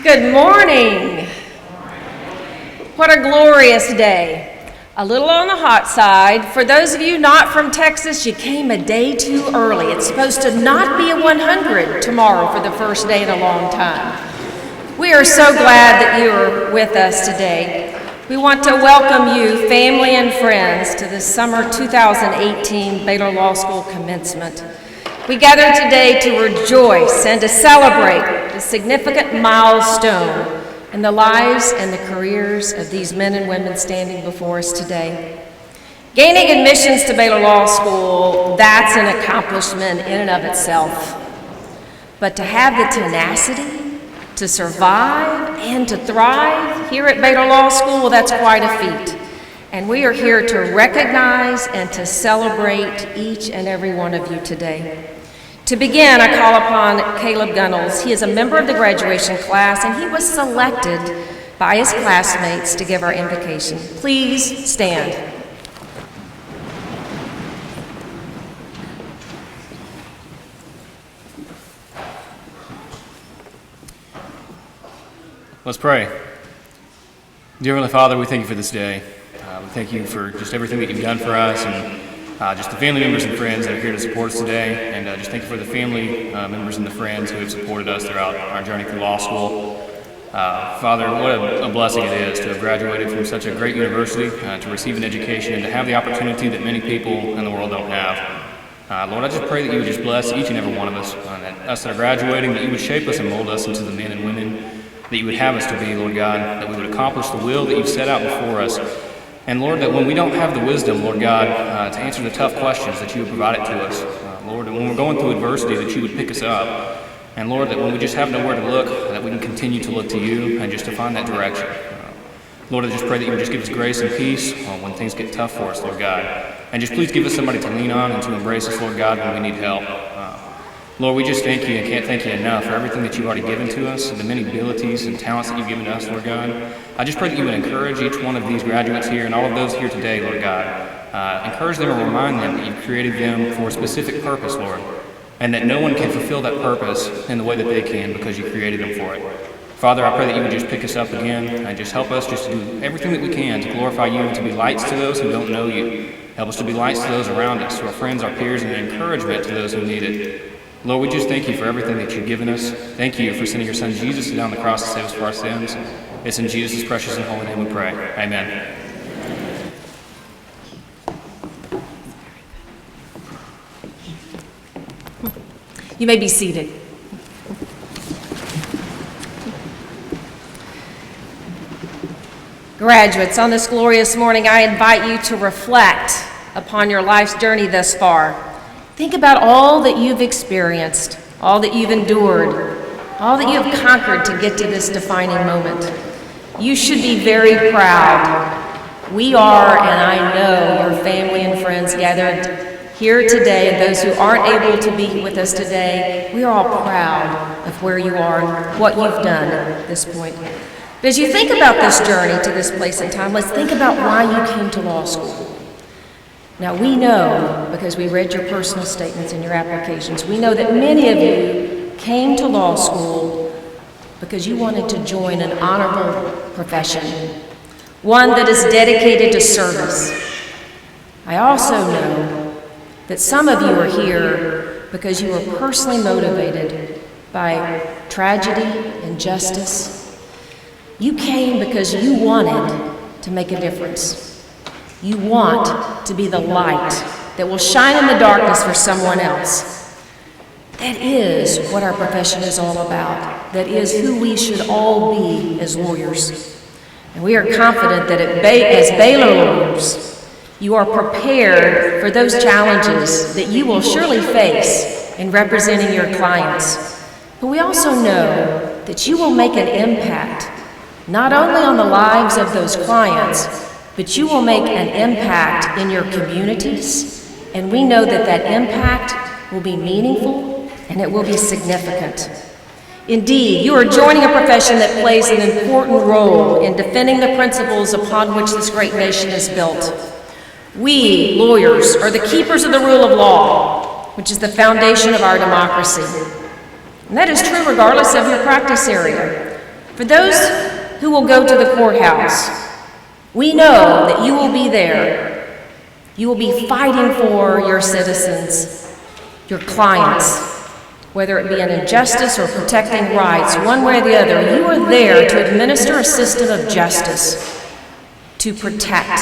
Good morning. What a glorious day. A little on the hot side. For those of you not from Texas, you came a day too early. It's supposed to not be a 100 tomorrow for the first day in a long time. We are so glad that you are with us today. We want to welcome you, family and friends, to the summer 2018 Baylor Law School Commencement. We gather today to rejoice and to celebrate the significant milestone in the lives and the careers of these men and women standing before us today. Gaining admissions to Baylor Law School, that's an accomplishment in and of itself. But to have the tenacity to survive and to thrive here at Baylor Law School, well, that's quite a feat. And we are here to recognize and to celebrate each and every one of you today. To begin, I call upon Caleb Gunnels. He is a member of the graduation class, and he was selected by his classmates to give our invocation. Please stand. Let's pray. Dear Heavenly Father, we thank you for this day. We thank you for just everything that you've done for us, and just the family members and friends that are here to support us today, and just thank you for the family members and the friends who have supported us throughout our journey through law school. Father, what a blessing it is to have graduated from such a great university, to receive an education, and to have the opportunity that many people in the world don't have. Lord, I just pray that you would just bless each and every one of us, that us that are graduating, that you would shape us and mold us into the men and women that you would have us to be, Lord God, that we would accomplish the will that you've set out before us. And Lord, that when we don't have the wisdom, Lord God, to answer the tough questions, that you would provide it to us. Lord, and when we're going through adversity, that you would pick us up. And Lord, that when we just have nowhere to look, that we can continue to look to you and just to find that direction. Lord, I just pray that you would just give us grace and peace when things get tough for us, Lord God. And just please give us somebody to lean on and to embrace us, Lord God, when we need help. Lord, we just thank you and can't thank you enough for everything that you've already given to us and the many abilities and talents that you've given us, Lord God. I just pray that you would encourage each one of these graduates here and all of those here today, Lord God. Encourage them and remind them that you've created them for a specific purpose, Lord, and that no one can fulfill that purpose in the way that they can because you created them for it. Father, I pray that you would just pick us up again and just help us just to do everything that we can to glorify you and to be lights to those who don't know you. Help us to be lights to those around us, to our friends, our peers, and encouragement to those who need it. Lord, we just thank you for everything that you've given us. Thank you for sending your son Jesus down the cross to save us for our sins. It's in Jesus' precious and holy name we pray. Amen. You may be seated. Graduates, on this glorious morning, I invite you to reflect upon your life's journey thus far. Think about all that you've experienced, all that you've endured, all that you have conquered to get to this defining moment. You should be very proud. We are, and I know your family and friends gathered here today, and those who aren't able to be with us today, we are all proud of where you are and what you've done at this point. But as you think about this journey to this place and time, let's think about why you came to law school. Now, we know, because we read your personal statements and your applications, we know that many of you came to law school because you wanted to join an honorable profession, one that is dedicated to service. I also know that some of you are here because you were personally motivated by tragedy and justice. You came because you wanted to make a difference. You want to be the light that will shine in the darkness for someone else. That is what our profession is all about. That is who we should all be as lawyers. And we are confident that as Baylor lawyers, you are prepared for those challenges that you will surely face in representing your clients. But we also know that you will make an impact, not only on the lives of those clients, but you will make an impact in your communities, and we know that that impact will be meaningful and it will be significant. Indeed, you are joining a profession that plays an important role in defending the principles upon which this great nation is built. We, lawyers, are the keepers of the rule of law, which is the foundation of our democracy. And that is true regardless of your practice area. For those who will go to the courthouse, we know that you will be there. You will be fighting for your citizens, your clients, whether it be an injustice or protecting rights, one way or the other. You are there to administer a system of justice, to protect.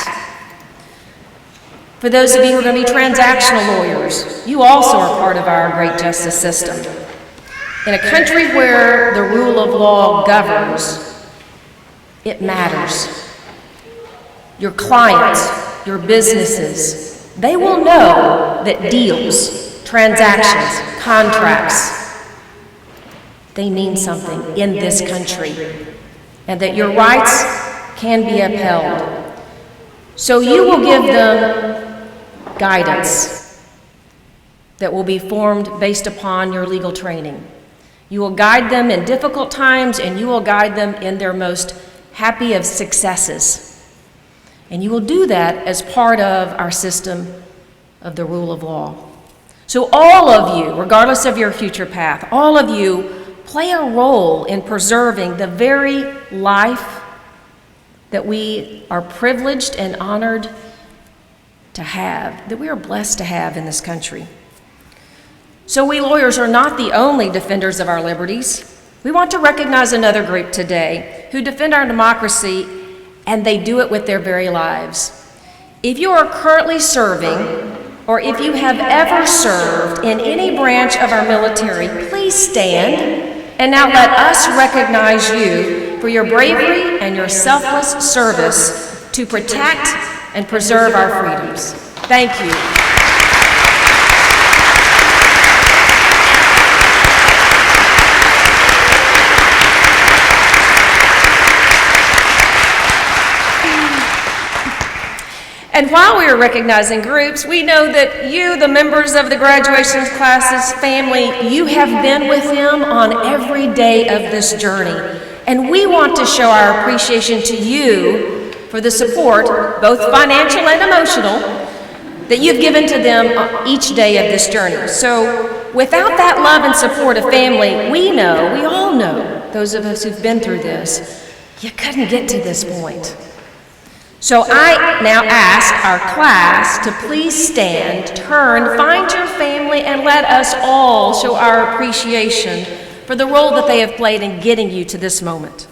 For those of you who are going to be transactional lawyers, you also are part of our great justice system. In a country where the rule of law governs, it matters. Your clients, your businesses, they will know that deals, transactions, contracts, they mean something in this country, and that your rights can be upheld. So you will give them guidance that will be formed based upon your legal training. You will guide them in difficult times, and you will guide them in their most happy of successes. And you will do that as part of our system of the rule of law. So all of you, regardless of your future path, all of you play a role in preserving the very life that we are privileged and honored to have, that we are blessed to have in this country. So we lawyers are not the only defenders of our liberties. We want to recognize another group today who defend our democracy, and they do it with their very lives. If you are currently serving, or if you have ever served in any branch of our military, please stand, and now let us recognize you for your bravery and your selfless service to protect and preserve our freedoms. Thank you. And while we are recognizing groups, we know that you, the members of the graduation classes family, you have been with them on every day of this journey. And we want to show our appreciation to you for the support, both financial and emotional, that you've given to them each day of this journey. So without that love and support of family, we all know, those of us who've been through this, you couldn't get to this point. So I now ask our class to please stand, turn, find your family, and let us all show our appreciation for the role that they have played in getting you to this moment.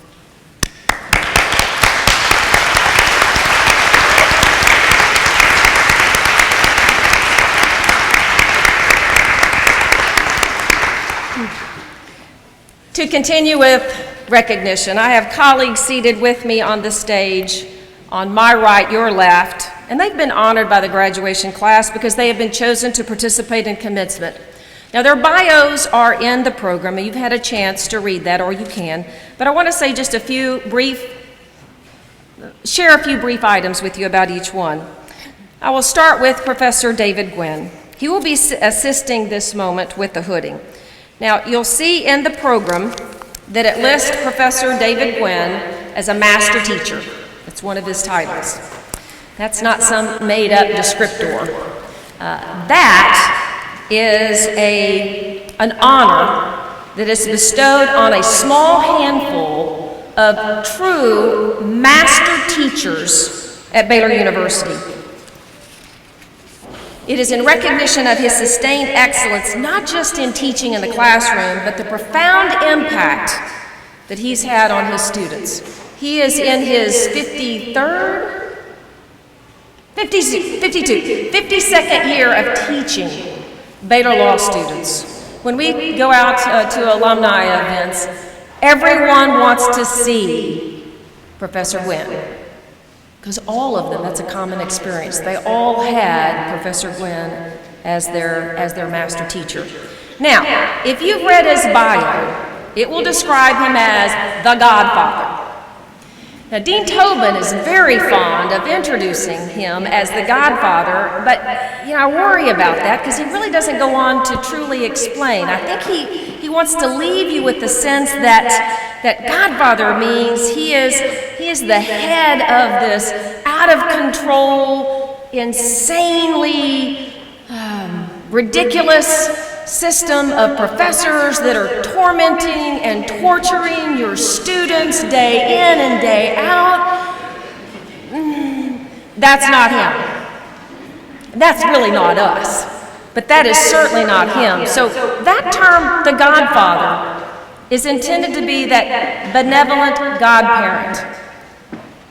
To continue with recognition, I have colleagues seated with me on the stage, on my right, your left, and they've been honored by the graduation class because they have been chosen to participate in Commencement. Now, their bios are in the program, and you've had a chance to read that, or you can, but I want to say just share a few brief items with you about each one. I will start with Professor David Gwynn. He will be assisting this moment with the hooding. Now, you'll see in the program that it lists Professor David Gwynn as a master teacher. It's one of his titles. That's not some made-up descriptor. That is an honor that is bestowed on a small handful of true master teachers at Baylor University. It is in recognition of his sustained excellence, not just in teaching in the classroom, but the profound impact that he's had on his students. He is in his 52nd year of teaching Baylor Law students. When we go out to alumni events, everyone wants to see Professor Gwynn, because all of them, that's a common experience. They all had Professor Gwynn as their master teacher. Now, if you've read his bio, it will describe him as the Godfather. Now, Dean Tobin is very fond of introducing him as the Godfather, but I worry about that because he really doesn't go on to truly explain. I think he wants to leave you with the sense that Godfather means he is the head of this out of control, insanely ridiculous system of professors that are tormenting and torturing your students day in and day out, that's not him. That's really not us, but that is certainly not him. So that term, the Godfather, is intended to be that benevolent godparent.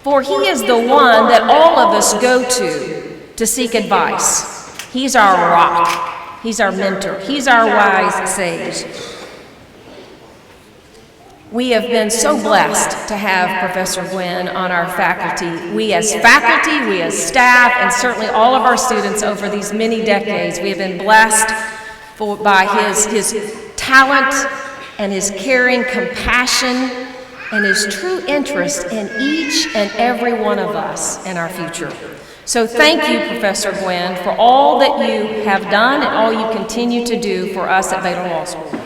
For he is the one that all of us go to seek advice. He's our rock. He's our mentor. He's our wise sage. We have been so blessed to have Professor Gwynn on our faculty. We as faculty, we as staff, and certainly all of our students over these many decades, we have been blessed by his talent and his caring compassion and his true interest in each and every one of us and our future. So thank you, Professor Gwynn, for all that you have done and all you continue to do for us at Baylor Law School.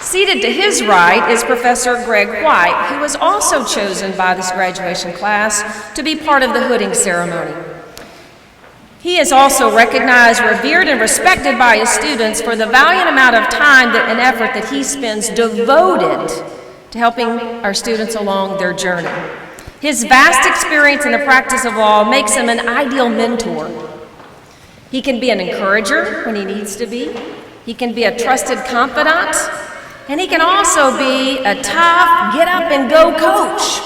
Seated to his right is Professor Greg White, who was also chosen by this graduation class to be part of the hooding ceremony. He is also recognized, revered, and respected by his students for the valiant amount of time and effort that he spends devoted to helping our students along their journey. His vast experience in the practice of law makes him an ideal mentor. He can be an encourager when he needs to be. He can be a trusted confidant. And he can also be a tough, get-up-and-go coach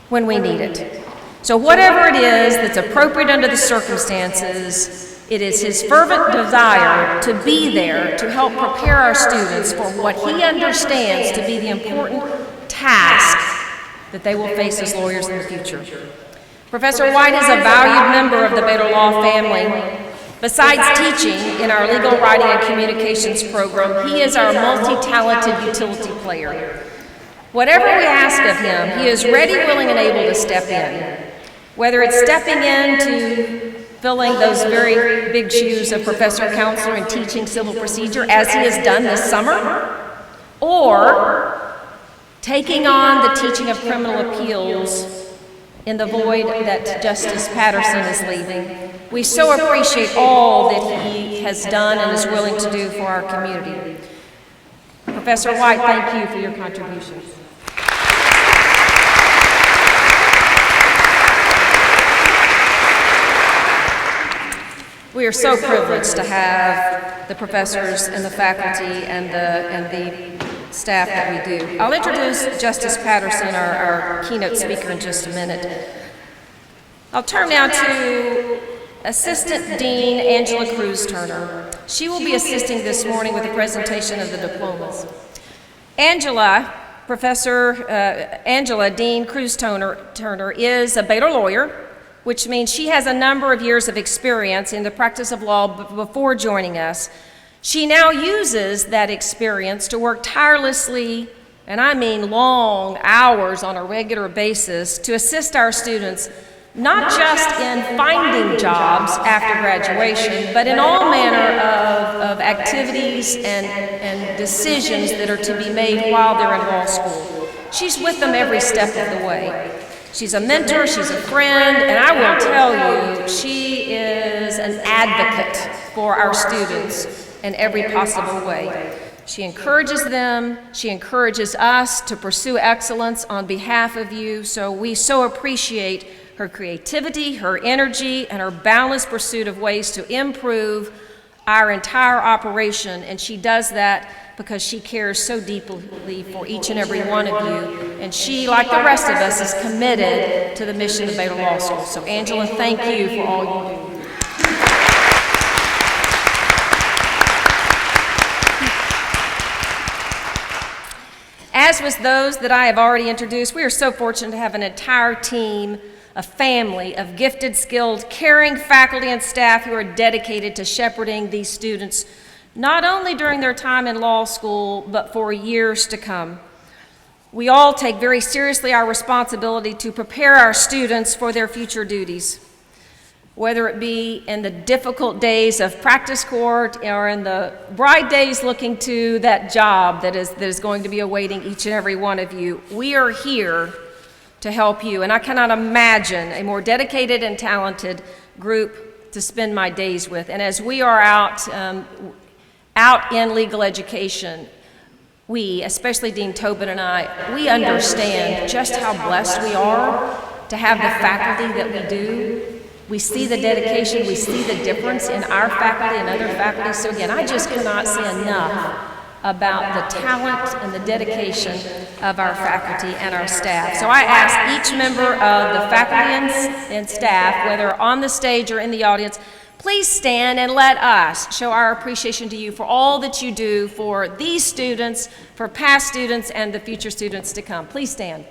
when we need it. So whatever it is that's appropriate under the circumstances, it is his fervent desire to be there to help prepare our students for what he understands to be the important task that they will face as lawyers in the future. Professor White is a valued member of the Baylor Law family. Besides teaching in our legal writing and communications program, he is our multi-talented utility player. Whatever we ask of him, he is ready, willing, and able to step in. Whether it's stepping into filling those very big shoes of professor, counselor, and teaching civil procedure, as he has done this summer, or taking on the teaching of criminal appeals in the void that Justice Patterson is leaving. We so appreciate all that he has done and is willing to do for our community. Professor White, thank you for your contributions. We are so privileged to have the professors and the faculty and the staff that we do. I'll introduce Justice Patterson, our keynote speaker, in just a minute. I'll turn now to Assistant Dean Angela Cruz-Turner. She will be assisting this morning with the presentation of the diplomas. Angela Dean Cruz-Turner is a Baylor lawyer, which means she has a number of years of experience in the practice of law before joining us. She now uses that experience to work tirelessly, and I mean long hours on a regular basis, to assist our students not just in finding jobs after graduation, but in all manner of activities and decisions that are to be made while they're in law school. She's with them every step of the way. She's a mentor, she's a friend, and I will tell you, she is an advocate for our students in every possible way. She encourages them, she encourages us to pursue excellence on behalf of you, so we so appreciate her creativity, her energy, and her boundless pursuit of ways to improve our entire operation, and she does that because she cares so deeply for each and every one of you, and she, like the rest of us, is committed to the mission of Baylor Law School. So Angela, thank you for all you do. As with those that I have already introduced, we are so fortunate to have an entire team, a family of gifted, skilled, caring faculty and staff who are dedicated to shepherding these students, not only during their time in law school, but for years to come. We all take very seriously our responsibility to prepare our students for their future duties, whether it be in the difficult days of practice court or in the bright days looking to that job that is going to be awaiting each and every one of you. We are here to help you. And I cannot imagine a more dedicated and talented group to spend my days with. And as we are out in legal education, we, especially Dean Tobin and I, we understand just how blessed we are to have the faculty that we do. We see the dedication, we see the difference in our faculty and other faculty. So again, I just cannot say enough about the talent and the dedication of our faculty and our staff. So I ask each member of the faculty and staff, whether on the stage or in the audience, please stand and let us show our appreciation to you for all that you do for these students, for past students, and the future students to come. Please stand.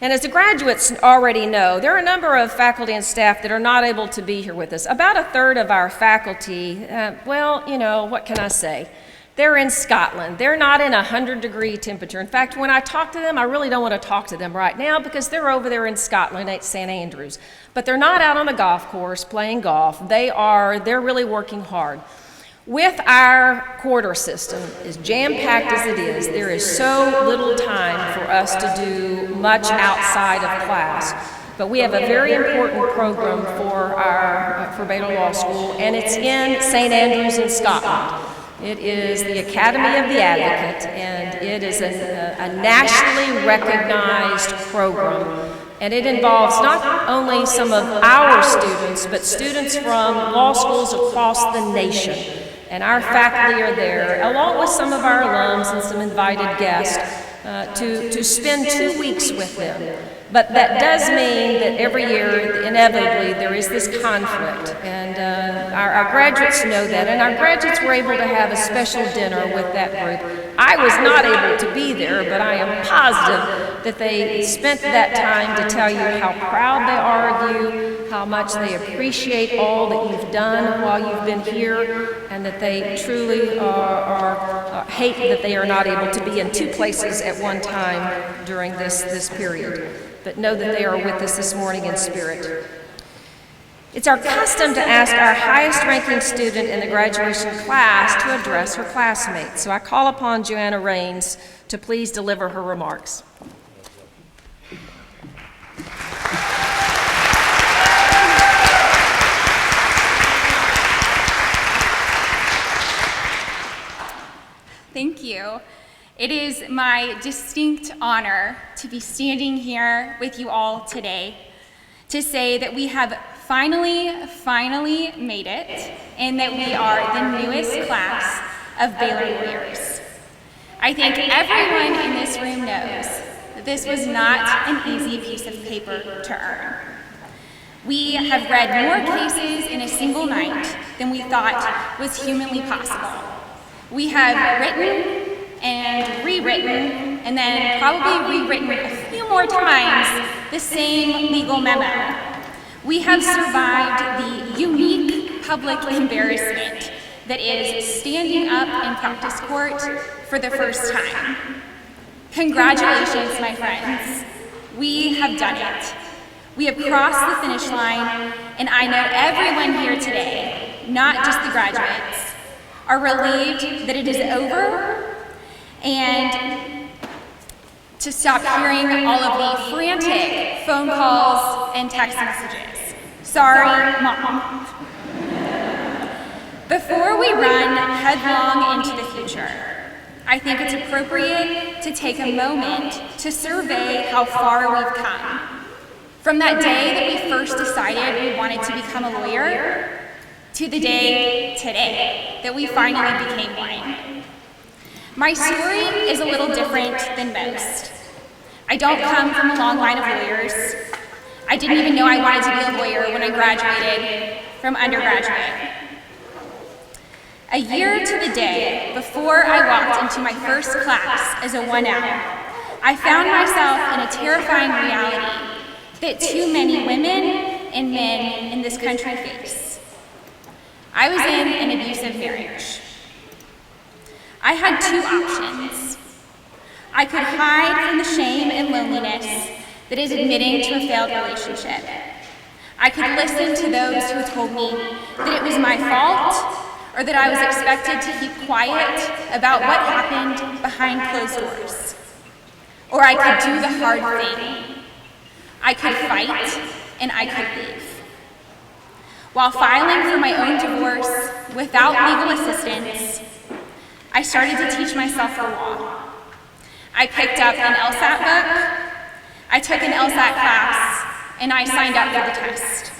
And as the graduates already know, there are a number of faculty and staff that are not able to be here with us. About a third of our faculty, well, you know, what can I say? They're in Scotland. They're not in 100-degree temperature. In fact, when I talk to them, I really don't want to talk to them right now because they're over there in Scotland at St. Andrews. But they're not out on the golf course playing golf. They're really working hard. With our quarter system, as jam-packed as it is, there is so little time for us to do much outside of class. But we have a very important program for Baylor Law School, and it's in St. Andrews in Scotland. It is the Academy of the Advocate, and it is a nationally recognized program. And it involves not only some of our students, but students from law schools across the nation. And our faculty are there, along with some of our alums and some invited guests, to spend 2 weeks with them. But that does mean that every year, inevitably, there is this conflict. And our graduates know that. And our graduates were able to have a special dinner with that group. I was not able to be there, but I am positive that they spent that time to tell you how proud they are of you, how much they appreciate all that you've done while you've been here, and that they truly hate that they are not able to be in 2 places at one time during this period. But know that they are with us this morning in spirit. It's our custom to ask our highest-ranking student in the graduation class to address her classmates. So I call upon Joanna Raines to please deliver her remarks. Thank you. It is my distinct honor to be standing here with you all today to say that we have finally made it and that we are the newest class of Baylor lawyers. I think everyone in this room knows that this was not an easy piece of paper to earn. We have read more cases in a single night than we thought was humanly possible. We have written and rewritten, and then probably rewritten a few more times the same legal memo. We have survived the unique public embarrassment that is standing up in practice court for the first time. Congratulations, my friends. We have done it. We have crossed the finish line, and I know everyone here today, not just the graduates, are relieved that it is over and to stop hearing all of the frantic phone calls and text messages. Sorry, Mom. Before we run headlong into the future, I think it's appropriate to take a moment to survey how far we've come. From that day that we first decided we wanted to become a lawyer, to the day today that we finally became one. My story is a little different than most. I don't come from a long line of lawyers. I didn't even know I wanted to be a lawyer when I graduated from undergraduate. A year to the day before I walked into my first class as a 1L, I found myself in a terrifying reality that too many women and men in this country face. I was in an abusive marriage. I had 2 options. I could hide from the shame and loneliness that is admitting to a failed relationship. I could listen to those who told me that it was my fault or that I was expected to keep quiet about what happened behind closed doors. Or I could do the hard thing. I could fight and I could leave. While filing for my own divorce without legal assistance, I started to teach myself the law. I picked up an LSAT book, I took an LSAT class, and I signed up for the test.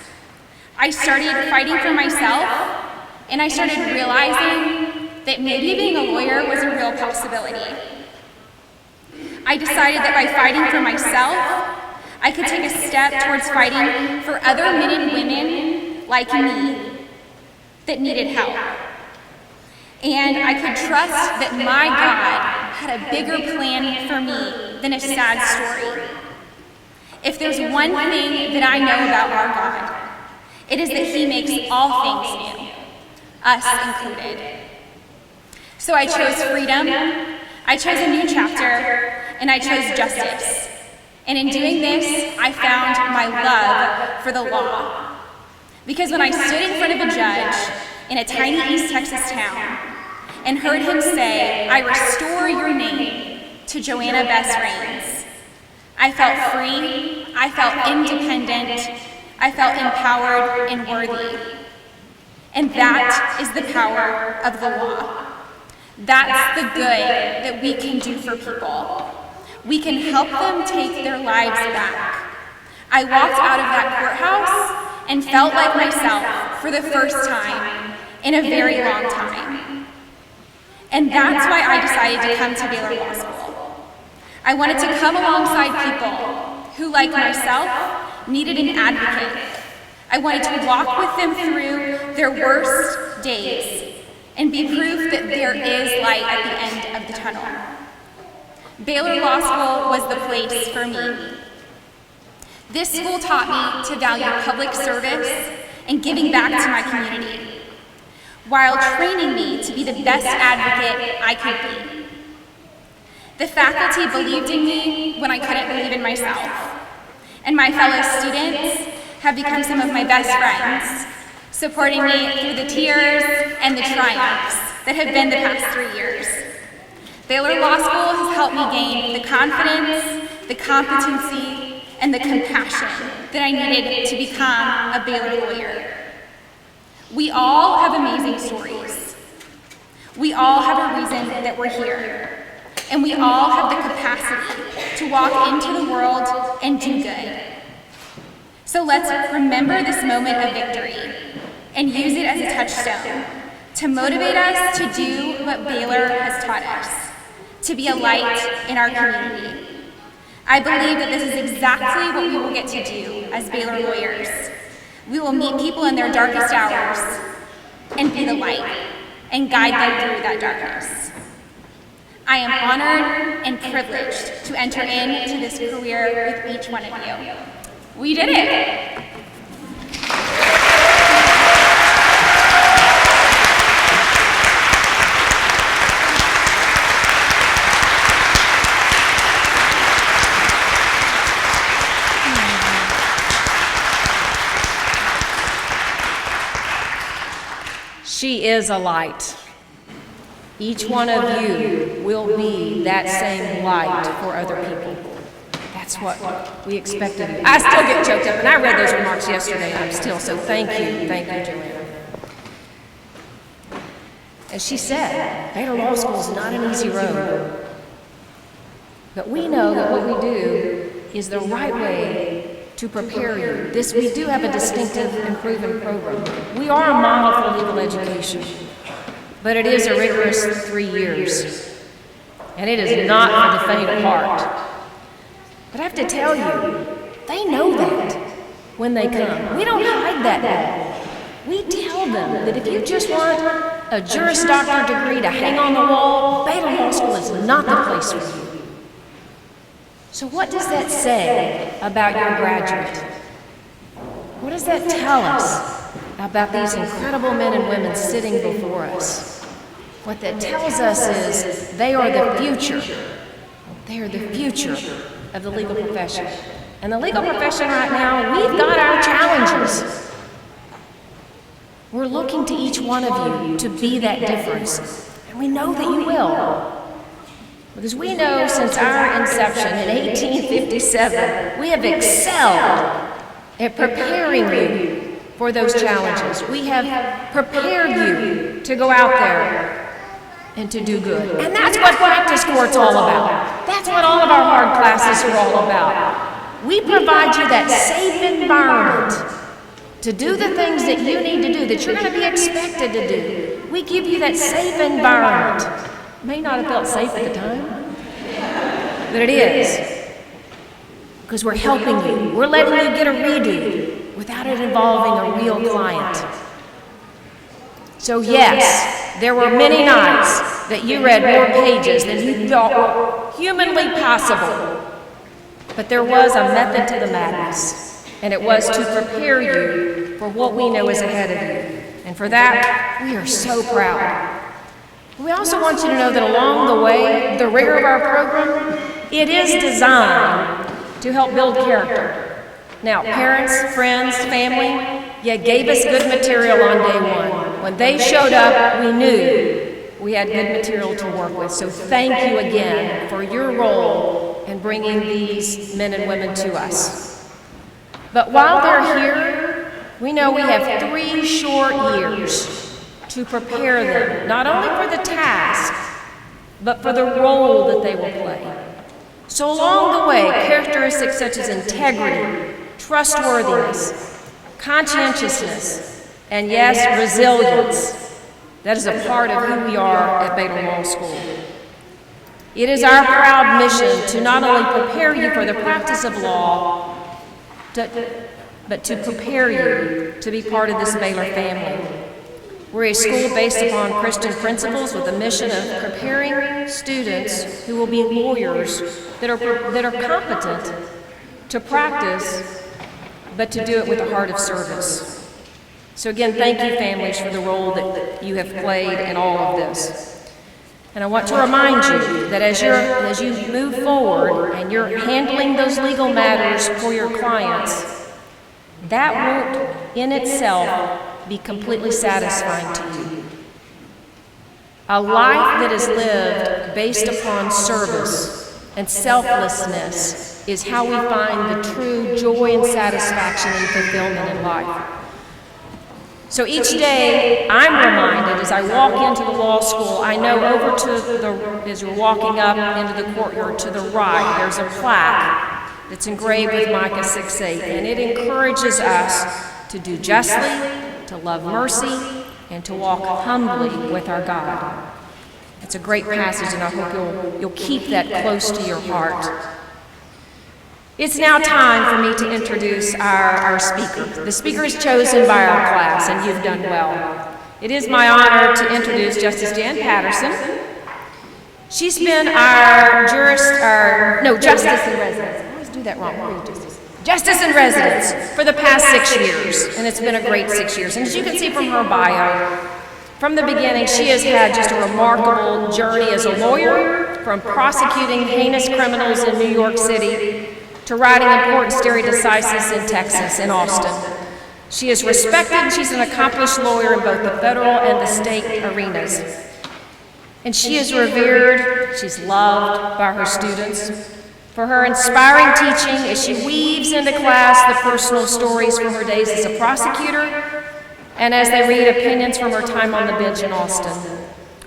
I started fighting for myself, and I started realizing that maybe being a lawyer was a real possibility. I decided that by fighting for myself, I could take a step towards fighting for other men and women like me that needed help. And I could trust that my God had a bigger plan for me than a sad story. If there's one thing that I know about our God, it is that He makes all things new, us included. So I chose freedom, I chose a new chapter, and I chose justice. And in doing this, I found my love for the law. Because when I stood in front of a judge in a tiny East Texas town and heard him say, "I restore your name to Joanna Bess Raines," I felt free, I felt independent, I felt empowered and worthy. And that is the power of the law. That's the good that we can do for people. We can help them take their lives back. I walked out of that courthouse and felt like myself for the first time in a very long time. And that's why I decided to come to Baylor Law School. I wanted to come alongside people who, like myself, needed an advocate. I wanted to walk with them through their worst days and be proof that there is light at the end of the tunnel. Baylor Law School was the place for me. This school taught me to value public service and giving back to my community, while training me to be the best advocate I could be. The faculty believed in me when I couldn't believe in myself, and my fellow students have become some of my best friends, supporting me through the tears and the triumphs that have been the past 3 years. Baylor Law School has helped me gain the confidence, the competency, and the compassion that I needed to become a Baylor lawyer. We all have amazing stories. We all have a reason that we're here. And we all have the capacity to walk into the world and do good. So let's remember this moment of victory and use it as a touchstone to motivate us to do what Baylor has taught us, to be a light in our community. I believe that this is exactly what we will get to do as Baylor lawyers. We will meet people in their darkest hours and be the light and guide them through that darkness. I am honored and privileged to enter into this career with each one of you. We did it! She is a light. Each one of you will be that same light for other people. That's what we expect of you. I still get choked up, and I read those remarks yesterday, and I'm still, so thank you, Joanna. As she said, Baylor Law School is not an easy road. But we know that what we do is the right way to prepare you. We do have a distinctive and proven program. We are a model for legal education, but it is a rigorous 3 years, and it is not for the faint of heart. But I have to tell you, they know that when they come. We don't hide that now. We tell them that if you just want a Juris Doctor degree to hang on the wall, Baylor Law School is not the place for you. So what does that say about your graduate? What does that tell us about these incredible men and women sitting before us? What that tells us is they are the future. They are the future of the legal profession. And the legal profession right now, we've got our challenges. We're looking to each one of you to be that difference. And we know that you will. Because we know since our inception in 1857, we have excelled at preparing you for those challenges. We have prepared you to go out there and to do good. And that's what practice court's all about. That's what all of our hard classes are all about. We provide you that safe environment to do the things that you need to do, that you're going to be expected to do. We give you that safe environment. May not have felt safe at the time, but it is. Because we're helping you. We're letting you get a redo without it involving a real client. So yes, there were many nights that you read more pages than you thought were humanly possible. But there was a method to the madness, and it was to prepare you for what we know is ahead of you. And for that, we are so proud. We also want you to know that along the way, the rigor of our program, it is designed to help build character. Now, parents, friends, family, you gave us good material on day one. When they showed up, we knew we had good material to work with. So thank you again for your role in bringing these men and women to us. But while they're here, we know we have 3 short years to prepare them, not only for the task, but for the role that they will play. So along the way, characteristics such as integrity, trustworthiness, conscientiousness, and yes, resilience, that is a part of who we are at Baylor Law School. It is our proud mission to not only prepare you for the practice of law, but to prepare you to be part of this Baylor family. We're a school based upon Christian principles with a mission of preparing students who will be lawyers that are competent to practice, but to do it with a heart of service. So again, thank you, families, for the role that you have played in all of this. And I want to remind you that as you move forward and you're handling those legal matters for your clients, that won't in itself be completely satisfying to you. A life that is lived based upon service and selflessness is how we find the true joy and satisfaction and fulfillment in life. So each day, I'm reminded as I walk into the law school, I know over to as you're walking up into the courtyard to the right, there's a plaque that's engraved with Micah 6:8, and it encourages us to do justly, to love mercy, and to walk humbly with our God. It's a great passage, and I hope you'll keep that close to your heart. It's now time for me to introduce our speaker. The speaker is chosen by our class, and you've done well. It is my honor to introduce Justice Jan Patterson. She's been our justice in residence. I always do that wrong. Where are you, Justice? Justice in residence for the past 6 years, and it's been a great 6 years. And as you can see from her bio, from the beginning, she has had just a remarkable journey as a lawyer, from prosecuting heinous criminals in New York City to writing important stare decisis in Texas, in Austin. She is respected, and she's an accomplished lawyer in both the federal and the state arenas. And she is revered, she's loved by her students for her inspiring teaching as she weaves into class the personal stories from her days as a prosecutor and as they read opinions from her time on the bench in Austin.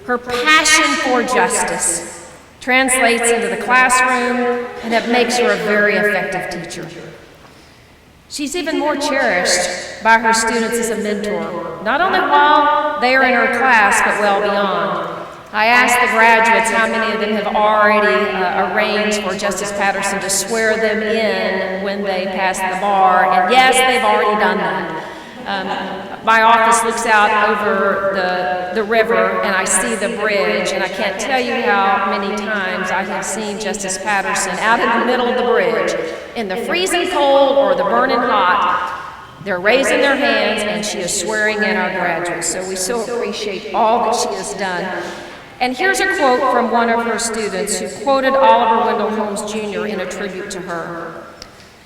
Her passion for justice translates into the classroom, and it makes her a very effective teacher. She's even more cherished by her students as a mentor, not only while they are in her class, but well beyond. I asked the graduates how many of them have already arranged for Justice Patterson to swear them in when they pass the bar, and yes, they've already done that. My office looks out over the river, and I see the bridge, and I can't tell you how many times I have seen Justice Patterson out in the middle of the bridge, in the freezing cold or the burning hot. They're raising their hands, and she is swearing in our graduates, so we so appreciate all that she has done. And here's a quote from one of her students who quoted Oliver Wendell Holmes Jr. in a tribute to her.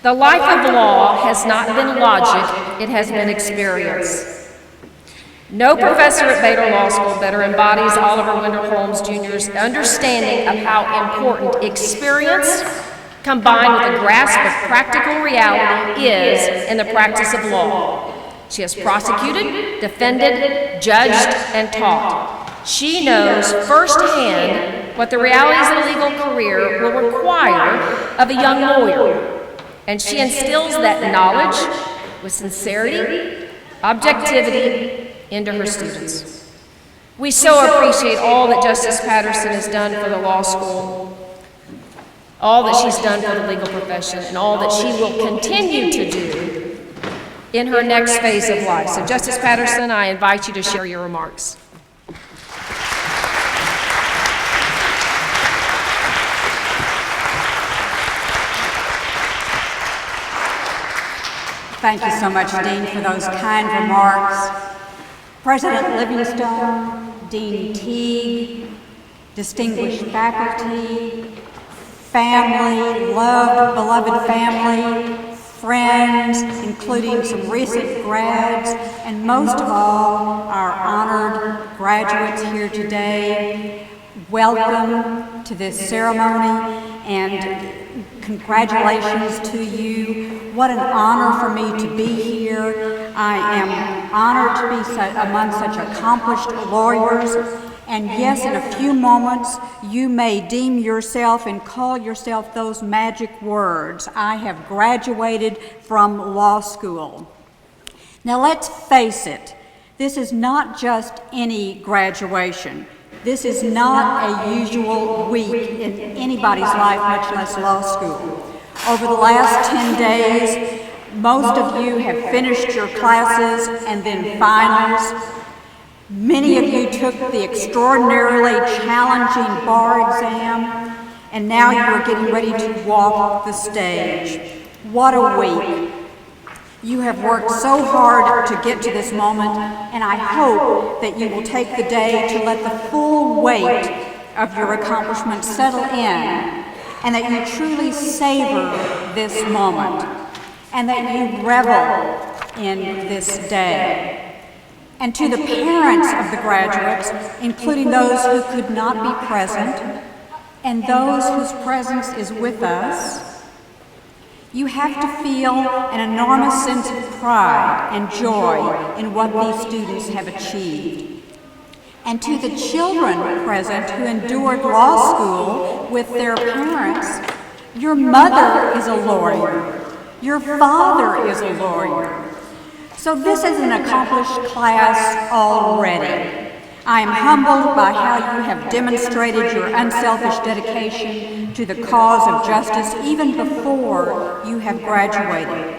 The life of law has not been logic, it has been experience. No professor at Baylor Law School better embodies Oliver Wendell Holmes Jr.'s understanding of how important experience combined with a grasp of practical reality is in the practice of law. She has prosecuted, defended, judged, and taught. She knows firsthand what the realities of a legal career will require of a young lawyer, and she instills that knowledge with sincerity, objectivity, into her students. We so appreciate all that Justice Patterson has done for the law school, all that she's done for the legal profession, and all that she will continue to do in her next phase of life. So, Justice Patterson, I invite you to share your remarks. Thank you so much, Dean, for those kind remarks. President Livingstone, Dean Teague, distinguished faculty, family, beloved family, friends, including some recent grads, and most of all, our honored graduates here today. Welcome to this ceremony, and congratulations to you. What an honor for me to be here. I am honored to be among such accomplished lawyers. And yes, in a few moments, you may deem yourself and call yourself those magic words. I have graduated from law school. Now let's face it, this is not just any graduation. This is not a usual week in anybody's life, much less law school. Over the last 10 days, most of you have finished your classes and then finals. Many of you took the extraordinarily challenging bar exam, and now you're getting ready to walk the stage. What a week. You have worked so hard to get to this moment, and I hope that you will take the day to let the full weight of your accomplishments settle in, and that you truly savor this moment, and that you revel in this day. And to the parents of the graduates, including those who could not be present, and those whose presence is with us, you have to feel an enormous sense of pride and joy in what these students have achieved. And to the children present who endured law school with their parents, your mother is a lawyer, your father is a lawyer. So this is an accomplished class already. I am humbled by how you have demonstrated your unselfish dedication to the cause of justice even before you have graduated.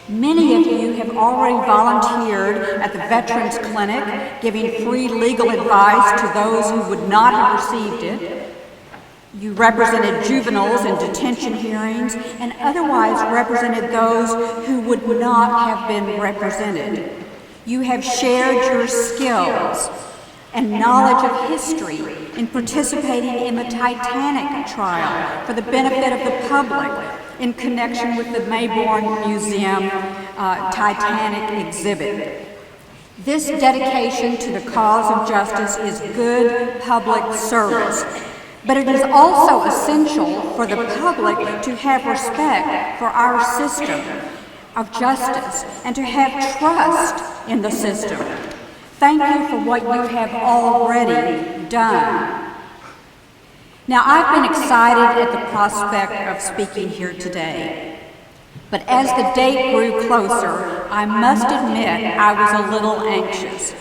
Many of you have already volunteered at the Veterans Clinic, giving free legal advice to those who would not have received it. You represented juveniles in detention hearings and otherwise represented those who would not have been represented. You have shared your skills and knowledge of history in participating in the Titanic trial for the benefit of the public in connection with the Mayborn Museum Titanic exhibit. This dedication to the cause of justice is good public service, but it is also essential for the public to have respect for our system of justice and to have trust in the system. Thank you for what you have already done. Now, I've been excited at the prospect of speaking here today, but as the date grew closer, I must admit I was a little anxious.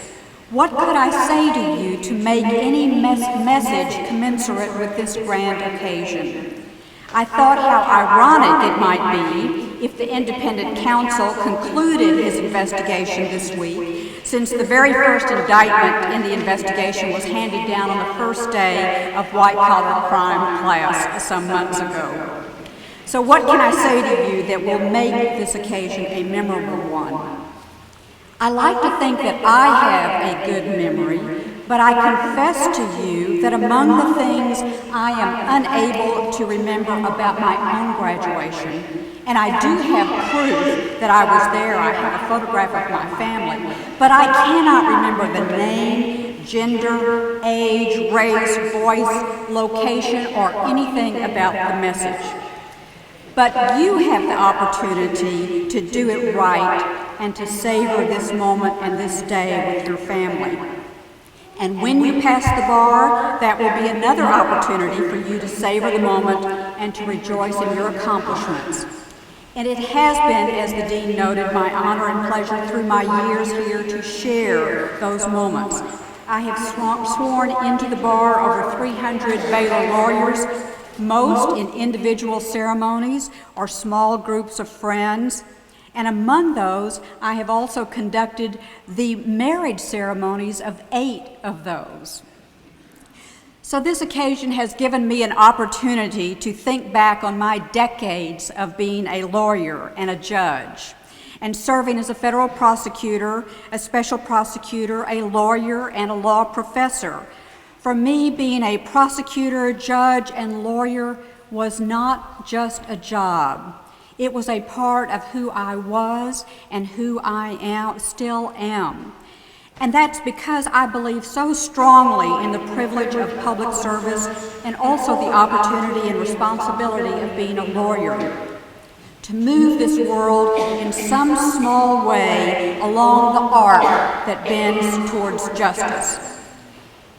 What could I say to you to make any message commensurate with this grand occasion? I thought how ironic it might be if the independent counsel concluded his investigation this week, since the very first indictment in the investigation was handed down on the first day of white-collar crime class some months ago. So what can I say to you that will make this occasion a memorable one? I like to think that I have a good memory, but I confess to you that among the things I am unable to remember about my own graduation, and I do have proof that I was there. I have a photograph of my family, but I cannot remember the name, gender, age, race, voice, location, or anything about the message. But you have the opportunity to do it right and to savor this moment and this day with your family. And when you pass the bar, that will be another opportunity for you to savor the moment and to rejoice in your accomplishments. And it has been, as the Dean noted, my honor and pleasure through my years here to share those moments. I have sworn into the bar over 300 Baylor lawyers, most in individual ceremonies or small groups of friends. And among those, I have also conducted the marriage ceremonies of 8 of those. So this occasion has given me an opportunity to think back on my decades of being a lawyer and a judge, and serving as a federal prosecutor, a special prosecutor, a lawyer, and a law professor. For me, being a prosecutor, judge, and lawyer was not just a job. It was a part of who I was and who I still am. And that's because I believe so strongly in the privilege of public service and also the opportunity and responsibility of being a lawyer. To move this world in some small way along the arc that bends towards justice.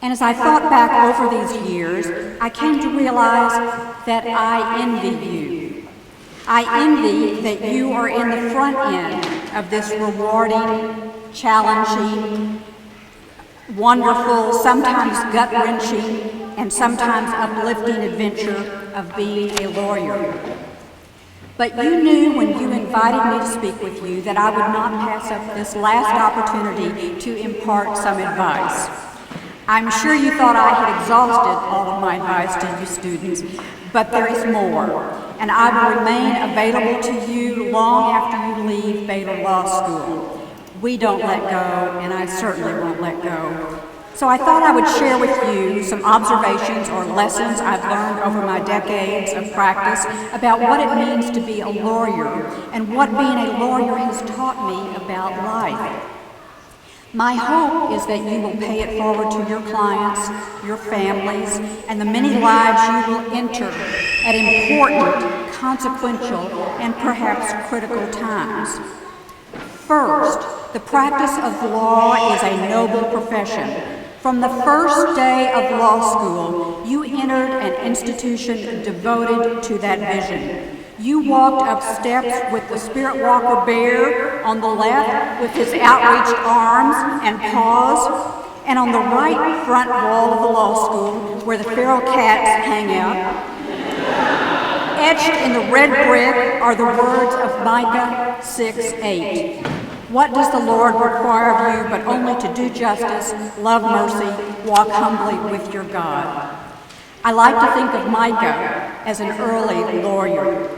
And as I thought back over these years, I came to realize that I envy you. I envy that you are in the front end of this rewarding, challenging, wonderful, sometimes gut-wrenching, and sometimes uplifting adventure of being a lawyer. But you knew when you invited me to speak with you that I would not pass up this last opportunity to impart some advice. I'm sure you thought I had exhausted all of my advice to you students, but there is more, and I will remain available to you long after you leave Baylor Law School. We don't let go, and I certainly won't let go. So I thought I would share with you some observations or lessons I've learned over my decades of practice about what it means to be a lawyer and what being a lawyer has taught me about life. My hope is that you will pay it forward to your clients, your families, and the many lives you will enter at important, consequential, and perhaps critical times. First, the practice of law is a noble profession. From the first day of law school, you entered an institution devoted to that vision. You walked up steps with the spirit walker bear on the left with his outreached arms and paws, and on the right front wall of the law school where the feral cats hang out. Etched in the red brick are the words of Micah 6:8. What does the Lord require of you but only to do justice, love mercy, walk humbly with your God? I like to think of Micah as an early lawyer,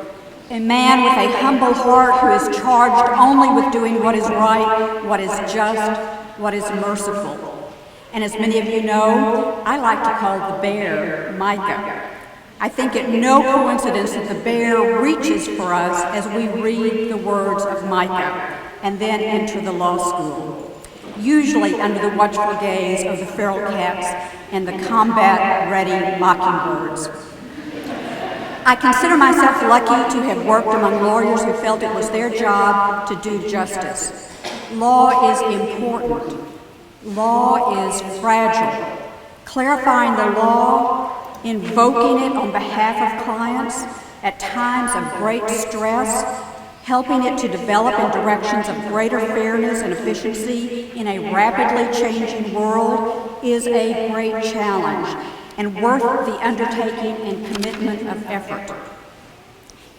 a man with a humble heart who is charged only with doing what is right, what is just, what is merciful. And as many of you know, I like to call the bear Micah. I think it no coincidence that the bear reaches for us as we read the words of Micah and then enter the law school, usually under the watchful gaze of the feral cats and the combat-ready mockingbirds. I consider myself lucky to have worked among lawyers who felt it was their job to do justice. Law is important. Law is fragile. Clarifying the law, invoking it on behalf of clients at times of great stress, helping it to develop in directions of greater fairness and efficiency in a rapidly changing world is a great challenge and worth the undertaking and commitment of effort.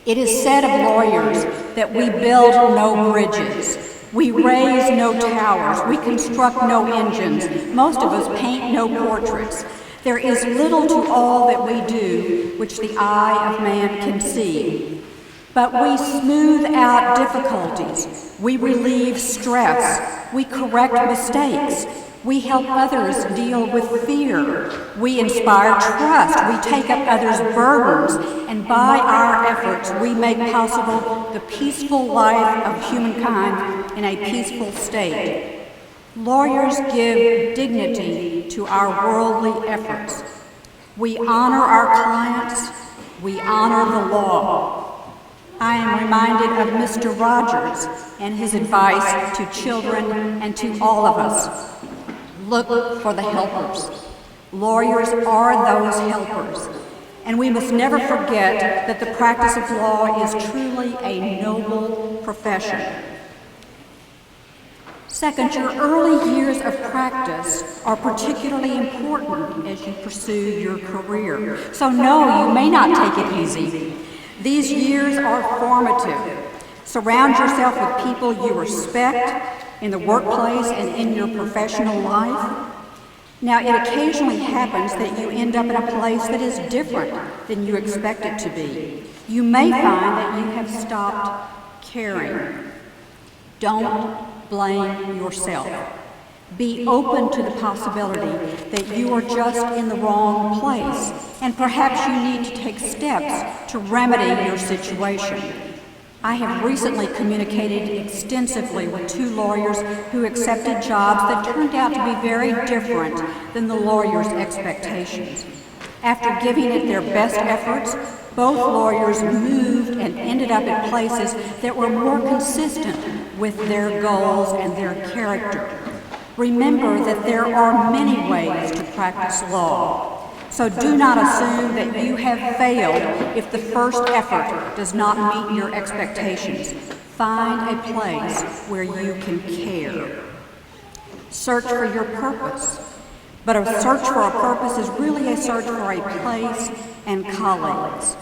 It is said of lawyers that we build no bridges, we raise no towers, we construct no engines, most of us paint no portraits. There is little to all that we do which the eye of man can see. But we smooth out difficulties, we relieve stress, we correct mistakes, We help others deal with fear. We inspire trust. We take up others' burdens. And by our efforts, we make possible the peaceful life of humankind in a peaceful state. Lawyers give dignity to our worldly efforts. We honor our clients. We honor the law. I am reminded of Mr. Rogers and his advice to children and to all of us. Look for the helpers. Lawyers are those helpers. And we must never forget that the practice of law is truly a noble profession. Second, your early years of practice are particularly important as you pursue your career. So no, you may not take it easy. These years are formative. Surround yourself with people you respect in the workplace and in your professional life. Now, it occasionally happens that you end up in a place that is different than you expect it to be. You may find that you have stopped caring. Don't blame yourself. Be open to the possibility that you are just in the wrong place, and perhaps you need to take steps to remedy your situation. I have recently communicated extensively with 2 lawyers who accepted jobs that turned out to be very different than the lawyers' expectations. After giving it their best efforts, both lawyers moved and ended up at places that were more consistent with their goals and their character. Remember that there are many ways to practice law. So do not assume that you have failed if the first effort does not meet your expectations. Find a place where you can care. Search for your purpose. But a search for a purpose is really a search for a place and colleagues.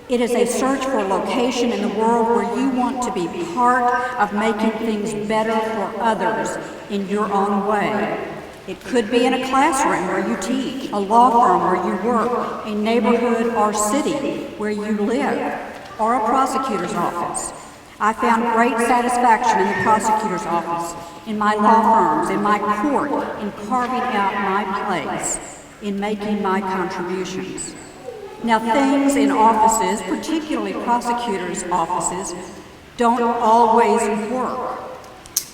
It is a search for a location in the world where you want to be part of making things better for others in your own way. It could be in a classroom where you teach, a law firm where you work, a neighborhood or city where you live, or a prosecutor's office. I found great satisfaction in the prosecutor's office, in my law firms, in my court, in carving out my place, in making my contributions. Now, things in offices, particularly prosecutors' offices, don't always work.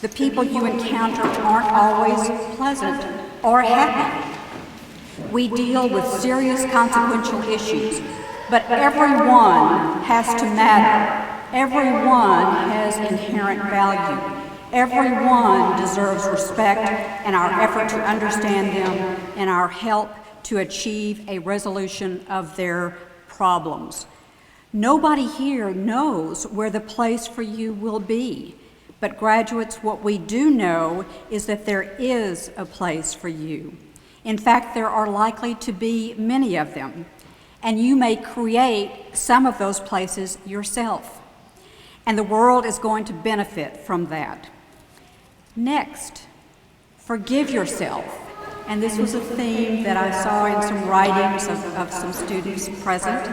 The people you encounter aren't always pleasant or happy. We deal with serious consequential issues, but everyone has to matter. Everyone has inherent value. Everyone deserves respect and our effort to understand them and our help to achieve a resolution of their problems. Nobody here knows where the place for you will be. But graduates, what we do know is that there is a place for you. In fact, there are likely to be many of them, and you may create some of those places yourself. And the world is going to benefit from that. Next, forgive yourself. And this was a theme that I saw in some writings of some students present.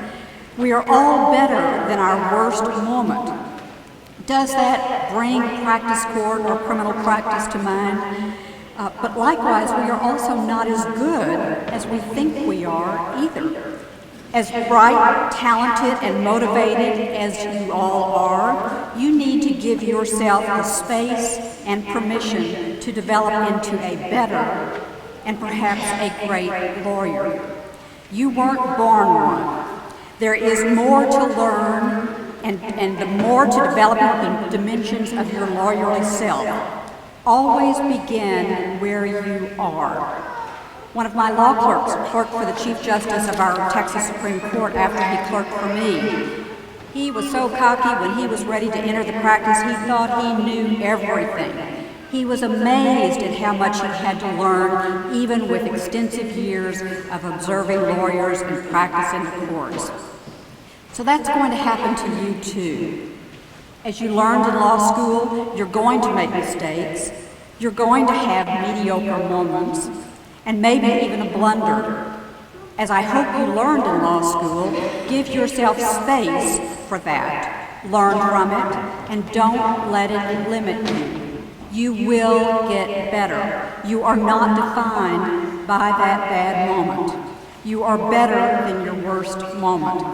We are all better than our worst moment. Does that bring practice court or criminal practice to mind? But likewise, we are also not as good as we think we are either. As bright, talented, and motivated as you all are, you need to give yourself the space and permission to develop into a better and perhaps a great lawyer. You weren't born one. There is more to learn and the more to develop the dimensions of your lawyerly self. Always begin where you are. One of my law clerks clerked for the Chief Justice of our Texas Supreme Court after he clerked for me. He was so cocky when he was ready to enter the practice, he thought he knew everything. He was amazed at how much he had to learn, even with extensive years of observing lawyers and practice in the courts. So that's going to happen to you too. As you learned in law school, you're going to make mistakes. You're going to have mediocre moments, and maybe even a blunder. As I hope you learned in law school, give yourself space for that. Learn from it, and don't let it limit you. You will get better. You are not defined by that bad moment. You are better than your worst moment.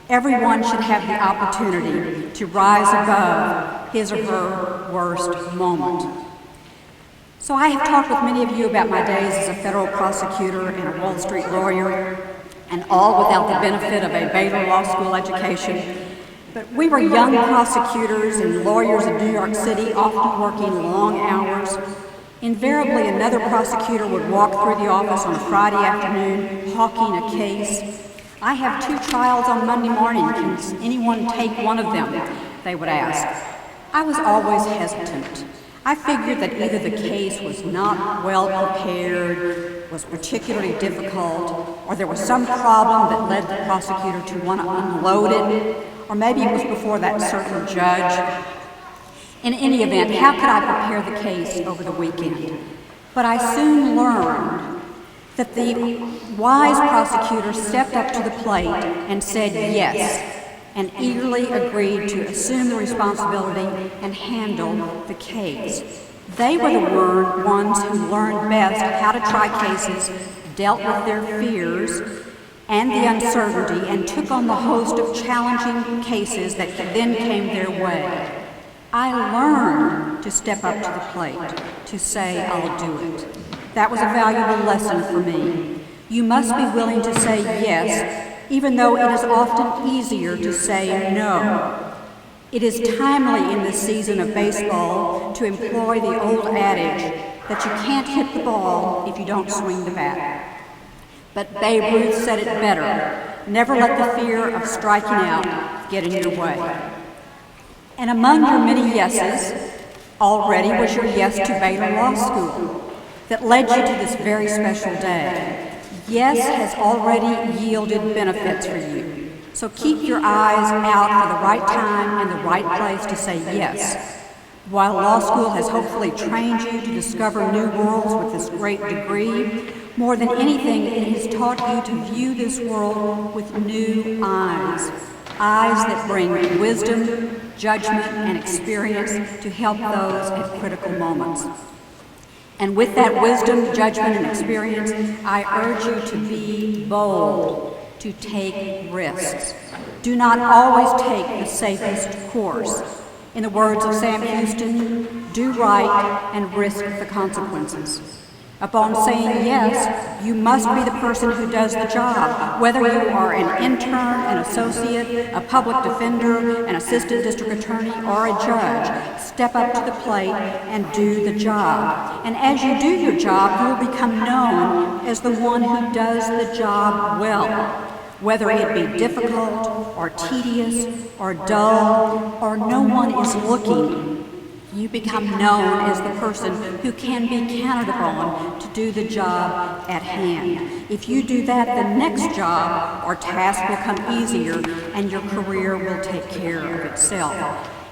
Everyone should have the opportunity to rise above his or her worst moment. So I have talked with many of you about my days as a federal prosecutor and a Wall Street lawyer, and all without the benefit of a Baylor Law School education. But we were young prosecutors and lawyers in New York City, often working long hours. Invariably, another prosecutor would walk through the office on a Friday afternoon, hawking a case. "I have 2 trials on Monday morning. Can anyone take one of them?" they would ask. I was always hesitant. I figured that either the case was not well prepared, was particularly difficult, or there was some problem that led the prosecutor to want to unload it, or maybe it was before that certain judge. In any event, how could I prepare the case over the weekend? But I soon learned that the wise prosecutor stepped up to the plate and said yes, and eagerly agreed to assume the responsibility and handle the case. They were the ones who learned best how to try cases, dealt with their fears and the uncertainty, and took on the host of challenging cases that then came their way. I learned to step up to the plate, to say, "I'll do it." That was a valuable lesson for me. You must be willing to say yes, even though it is often easier to say no. It is timely in this season of baseball to employ the old adage that you can't hit the ball if you don't swing the bat. But Babe Ruth said it better: never let the fear of striking out get in your way. And among your many yeses, already was your yes to Baylor Law School that led you to this very special day. Yes has already yielded benefits for you. So keep your eyes out for the right time and the right place to say yes. While law school has hopefully trained you to discover new worlds with this great degree, more than anything, it has taught you to view this world with new eyes. Eyes that bring wisdom, judgment, and experience to help those at critical moments. And with that wisdom, judgment, and experience, I urge you to be bold, to take risks. Do not always take the safest course. In the words of Sam Houston, do right and risk the consequences. Upon saying yes, you must be the person who does the job, whether you are an intern, an associate, a public defender, an assistant district attorney, or a judge. Step up to the plate and do the job. And as you do your job, you will become known as the one who does the job well. Whether it be difficult, or tedious, or dull, or no one is looking, you become known as the person who can be counted upon to do the job at hand. If you do that, the next job or task will come easier and your career will take care of itself.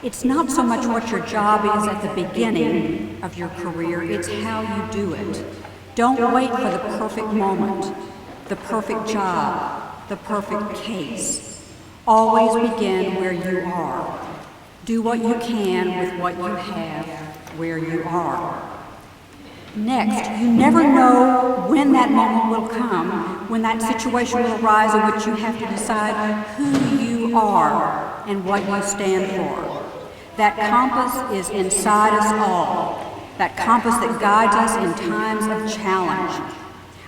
It's not so much what your job is at the beginning of your career, it's how you do it. Don't wait for the perfect moment, the perfect job, the perfect case. Always begin where you are. Do what you can with what you have where you are. Next, you never know when that moment will come, when that situation will arise in which you have to decide who you are and what you stand for. That compass is inside us all, that compass that guides us in times of challenge.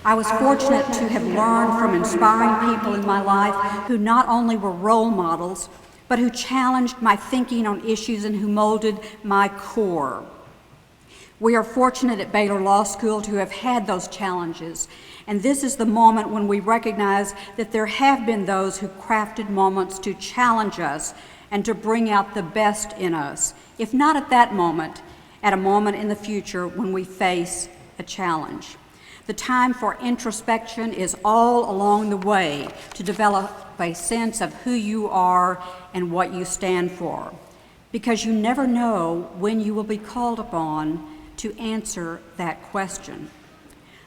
I was fortunate to have learned from inspiring people in my life who not only were role models, but who challenged my thinking on issues and who molded my core. We are fortunate at Baylor Law School to have had those challenges, and this is the moment when we recognize that there have been those who crafted moments to challenge us and to bring out the best in us, if not at that moment, at a moment in the future when we face a challenge. The time for introspection is all along the way to develop a sense of who you are and what you stand for, because you never know when you will be called upon to answer that question.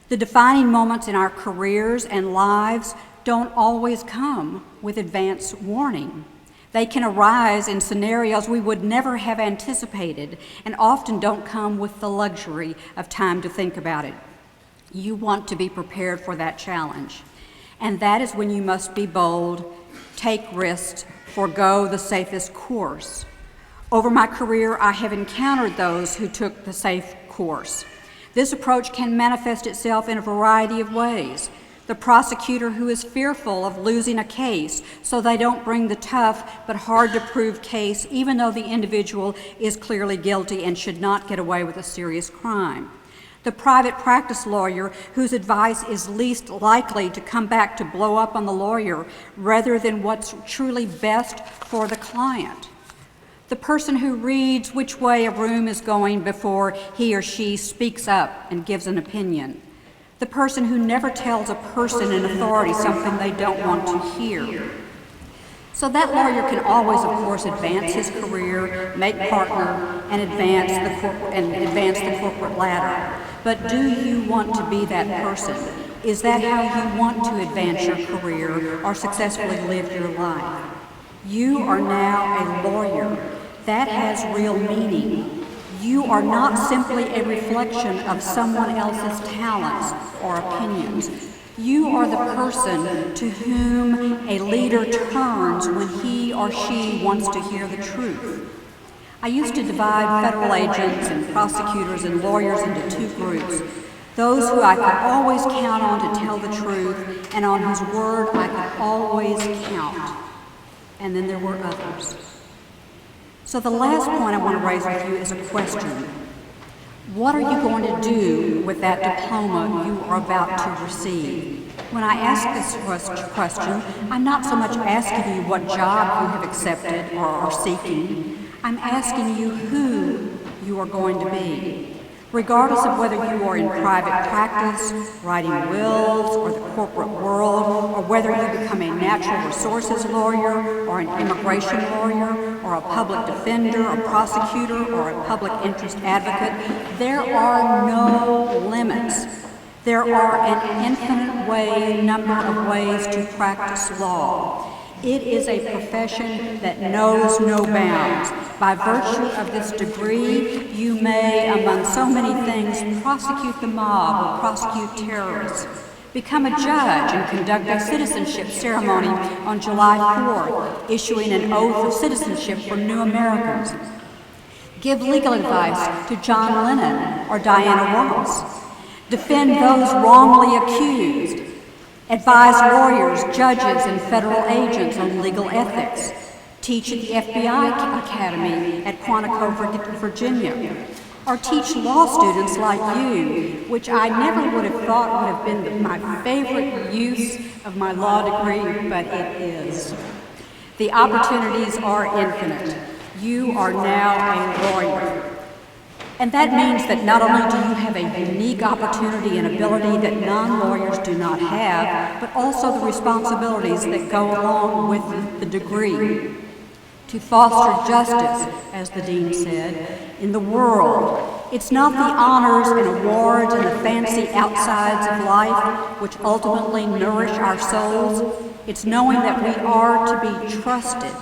The defining moments in our careers and lives don't always come with advance warning. They can arise in scenarios we would never have anticipated and often don't come with the luxury of time to think about it. You want to be prepared for that challenge. And that is when you must be bold, take risks, forego the safest course. Over my career, I have encountered those who took the safe course. This approach can manifest itself in a variety of ways. The prosecutor who is fearful of losing a case, so they don't bring the tough but hard to prove case, even though the individual is clearly guilty and should not get away with a serious crime. The private practice lawyer whose advice is least likely to come back to blow up on the lawyer rather than what's truly best for the client. The person who reads which way a room is going before he or she speaks up and gives an opinion. The person who never tells a person in authority something they don't want to hear. So that lawyer can always, of course, advance his career, make partner, and advance the corporate ladder. But do you want to be that person? Is that how you want to advance your career or successfully live your life? You are now a lawyer. That has real meaning. You are not simply a reflection of someone else's talents or opinions. You are the person to whom a leader turns when he or she wants to hear the truth. I used to divide federal agents and prosecutors and lawyers into two groups. Those who I could always count on to tell the truth and on whose word I could always count. And then there were others. So the last point I want to raise with you is a question. What are you going to do with that diploma you are about to receive? When I ask this question, I'm not so much asking you what job you have accepted or are seeking. I'm asking you who you are going to be. Regardless of whether you are in private practice, writing wills, or the corporate world, or whether you become a natural resources lawyer, or an immigration lawyer, or a public defender, a prosecutor, or a public interest advocate, there are no limits. There are an infinite number of ways to practice law. It is a profession that knows no bounds. By virtue of this degree, you may, among so many things, prosecute the mob or prosecute terrorists, become a judge and conduct a citizenship ceremony on July 4th, issuing an oath of citizenship for new Americans, give legal advice to John Lennon or Diana Ross, defend those wrongly accused, advise lawyers, judges, and federal agents on legal ethics, teach at the FBI Academy at Quantico, Virginia, or teach law students like you, which I never would have thought would have been my favorite use of my law degree, but it is. The opportunities are infinite. You are now a lawyer. And that means that not only do you have a unique opportunity and ability that non-lawyers do not have, but also the responsibilities that go along with the degree. To foster justice, as the dean said, in the world. It's not the honors and awards and the fancy outsides of life which ultimately nourish our souls. It's knowing that we are to be trusted,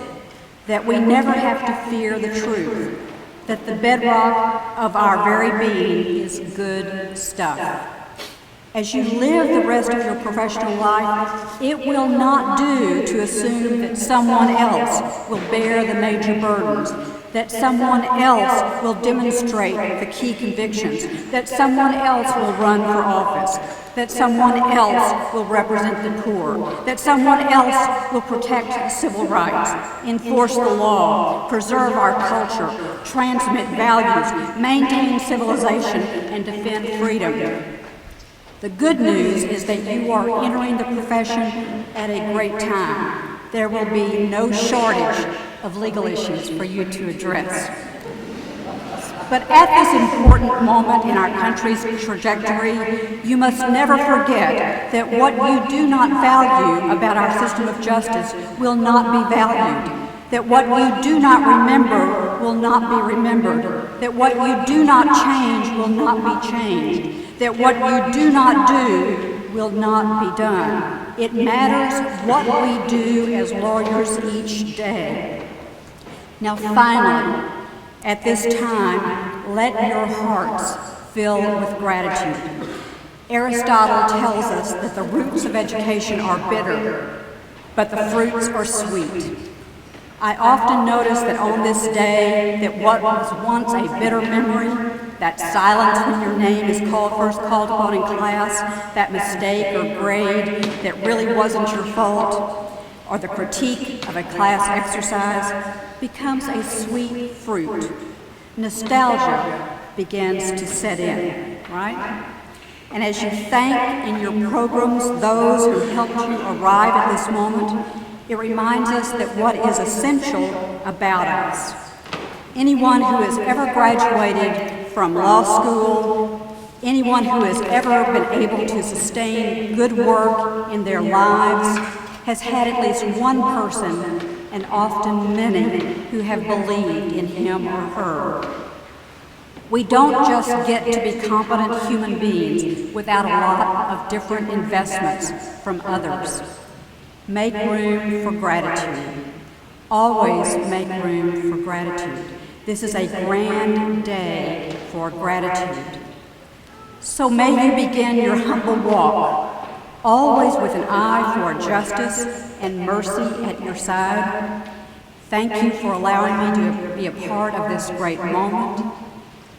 that we never have to fear the truth, that the bedrock of our very being is good stuff. As you live the rest of your professional life, it will not do to assume that someone else will bear the major burdens, that someone else will demonstrate the key convictions, that someone else will run for office, that someone else will represent the poor, that someone else will protect civil rights, enforce the law, preserve our culture, transmit values, maintain civilization, and defend freedom. The good news is that you are entering the profession at a great time. There will be no shortage of legal issues for you to address. But at this important moment in our country's trajectory, you must never forget that what you do not value about our system of justice will not be valued, that what you do not remember will not be remembered, that what you do not change will not be changed, that what you do not do will not be done. It matters what we do as lawyers each day. Now finally, at this time, let your hearts fill with gratitude. Aristotle tells us that the roots of education are bitter, but the fruits are sweet. I often notice that on this day, that what was once a bitter memory, that silence when your name is first called upon in class, that mistake or grade that really wasn't your fault, or the critique of a class exercise, becomes a sweet fruit. Nostalgia begins to set in, right? And as you thank in your programs those who helped you arrive at this moment, it reminds us that what is essential about us. Anyone who has ever graduated from law school, anyone who has ever been able to sustain good work in their lives, has had at least one person, and often many, who have believed in him or her. We don't just get to be competent human beings without a lot of different investments from others. Make room for gratitude. Always make room for gratitude. This is a grand day for gratitude. So may you begin your humble walk, always with an eye for justice and mercy at your side. Thank you for allowing me to be a part of this great moment.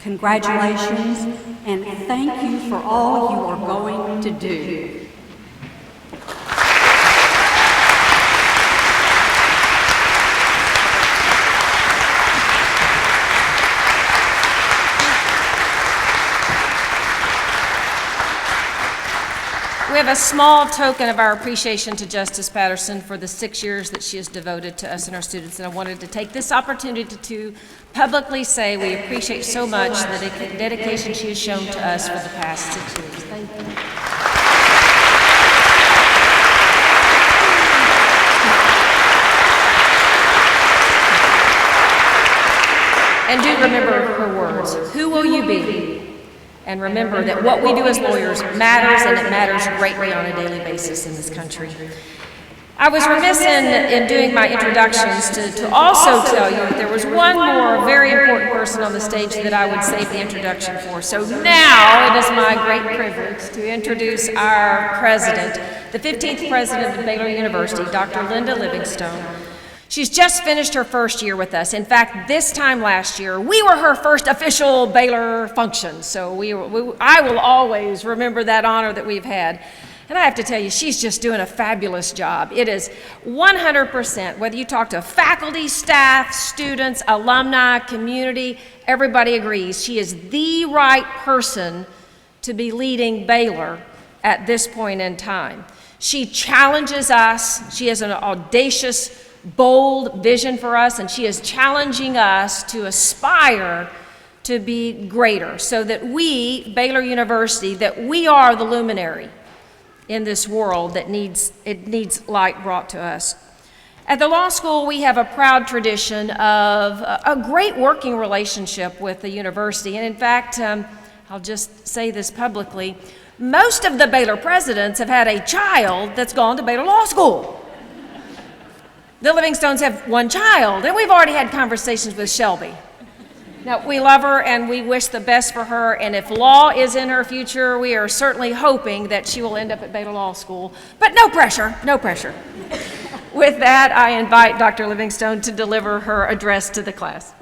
Congratulations, and thank you for all you are going to do. We have a small token of our appreciation to Justice Patterson for the 6 years that she has devoted to us and our students, and I wanted to take this opportunity to publicly say we appreciate so much the dedication she has shown to us for the past 6 years. Thank you. And do remember her words. Who will you be? And remember that what we do as lawyers matters, and it matters greatly on a daily basis in this country. I was remiss in doing my introductions to also tell you that there was one more very important person on the stage that I would save the introduction for. So now it is my great privilege to introduce our president, the 15th president of Baylor University, Dr. Linda Livingstone. She's just finished her first year with us. In fact, this time last year, we were her first official Baylor function. So I will always remember that honor that we've had. And I have to tell you, she's just doing a fabulous job. It is 100%, whether you talk to faculty, staff, students, alumni, community, everybody agrees she is the right person to be leading Baylor at this point in time. She challenges us. She has an audacious, bold vision for us, and she is challenging us to aspire to be greater so that we, Baylor University, that we are the luminary in this world that needs light brought to us. At the law school, we have a proud tradition of a great working relationship with the university, and in fact, I'll just say this publicly, most of the Baylor presidents have had a child that's gone to Baylor Law School. The Livingstones have one child, and we've already had conversations with Shelby. Now, we love her, and we wish the best for her, and if law is in her future, we are certainly hoping that she will end up at Baylor Law School, but no pressure, no pressure. With that, I invite Dr. Livingstone to deliver her address to the class.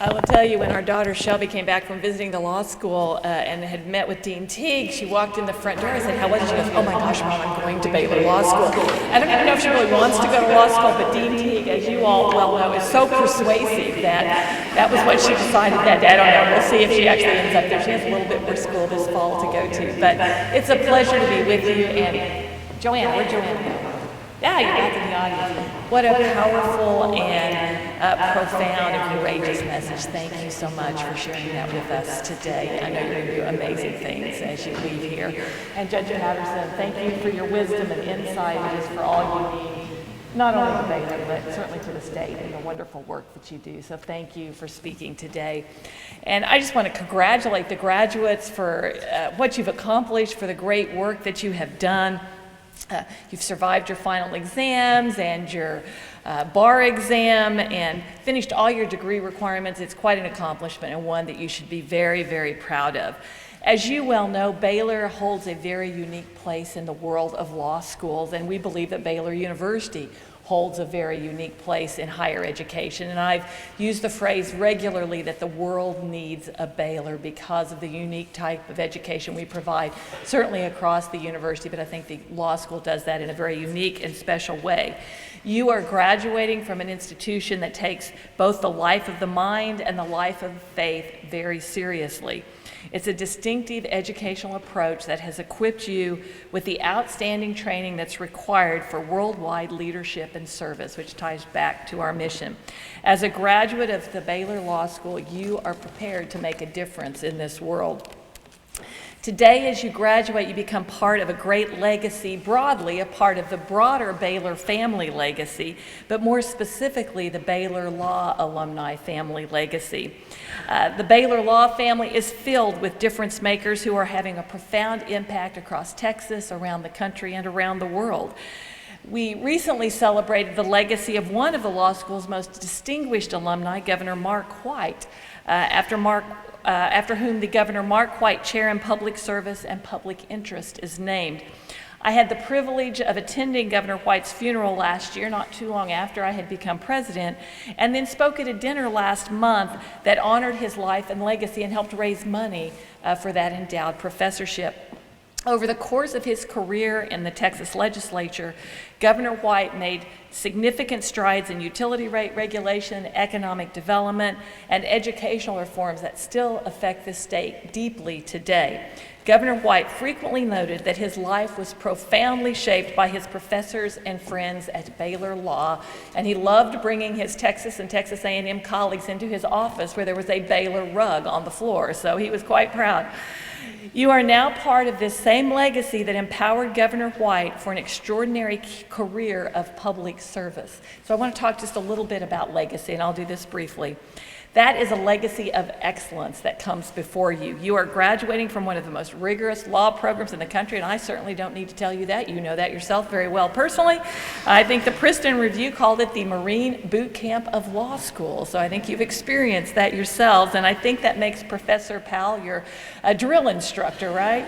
I will tell you, when our daughter Shelby came back from visiting the law school and had met with Dean Teague, she walked in the front door and said, "How was it?" She goes, "Oh my gosh, Mom, I'm going to Baylor Law School." I don't even know if she really wants to go to law school, but Dean Teague, as you all well know, is so persuasive that was what she decided that day. I don't know. We'll see if she actually ends up there. She has a little bit more school this fall to go to. But it's a pleasure to be with you. And Joanna, where'd Joanna go? Yeah, you're back in the audience. What a powerful and profound and courageous message. Thank you so much for sharing that with us today. I know you're going to do amazing things as you leave here. And Judge Patterson, thank you for your wisdom and insight. It is for all you need. not only to Baylor, but certainly to the state and the wonderful work that you do. So thank you for speaking today. And I just want to congratulate the graduates for what you've accomplished, for the great work that you have done. You've survived your final exams and your bar exam and finished all your degree requirements. It's quite an accomplishment and one that you should be very, very proud of. As you well know, Baylor holds a very unique place in the world of law schools, and we believe that Baylor University holds a very unique place in higher education. And I've used the phrase regularly that the world needs a Baylor because of the unique type of education we provide, certainly across the university, but I think the law school does that in a very unique and special way. You are graduating from an institution that takes both the life of the mind and the life of faith very seriously. It's a distinctive educational approach that has equipped you with the outstanding training that's required for worldwide leadership and service, which ties back to our mission. As a graduate of the Baylor Law School, you are prepared to make a difference in this world. Today, as you graduate, you become part of a great legacy, broadly a part of the broader Baylor family legacy, but more specifically, the Baylor Law alumni family legacy. The Baylor Law family is filled with difference makers who are having a profound impact across Texas, around the country, and around the world. We recently celebrated the legacy of one of the law school's most distinguished alumni, Governor Mark White, after whom the Governor Mark White Chair in Public Service and Public Interest is named. I had the privilege of attending Governor White's funeral last year, not too long after I had become president, and then spoke at a dinner last month that honored his life and legacy and helped raise money for that endowed professorship. Over the course of his career in the Texas legislature, Governor White made significant strides in utility rate regulation, economic development, and educational reforms that still affect the state deeply today. Governor White frequently noted that his life was profoundly shaped by his professors and friends at Baylor Law, and he loved bringing his Texas and Texas A&M colleagues into his office where there was a Baylor rug on the floor, so he was quite proud. You are now part of this same legacy that empowered Governor White for an extraordinary career of public service. So I want to talk just a little bit about legacy, and I'll do this briefly. That is a legacy of excellence that comes before you. You are graduating from one of the most rigorous law programs in the country, and I certainly don't need to tell you that. You know that yourself very well personally. I think the Princeton Review called it the Marine Boot Camp of Law School, so I think you've experienced that yourselves, and I think that makes Professor Powell your drill instructor, right?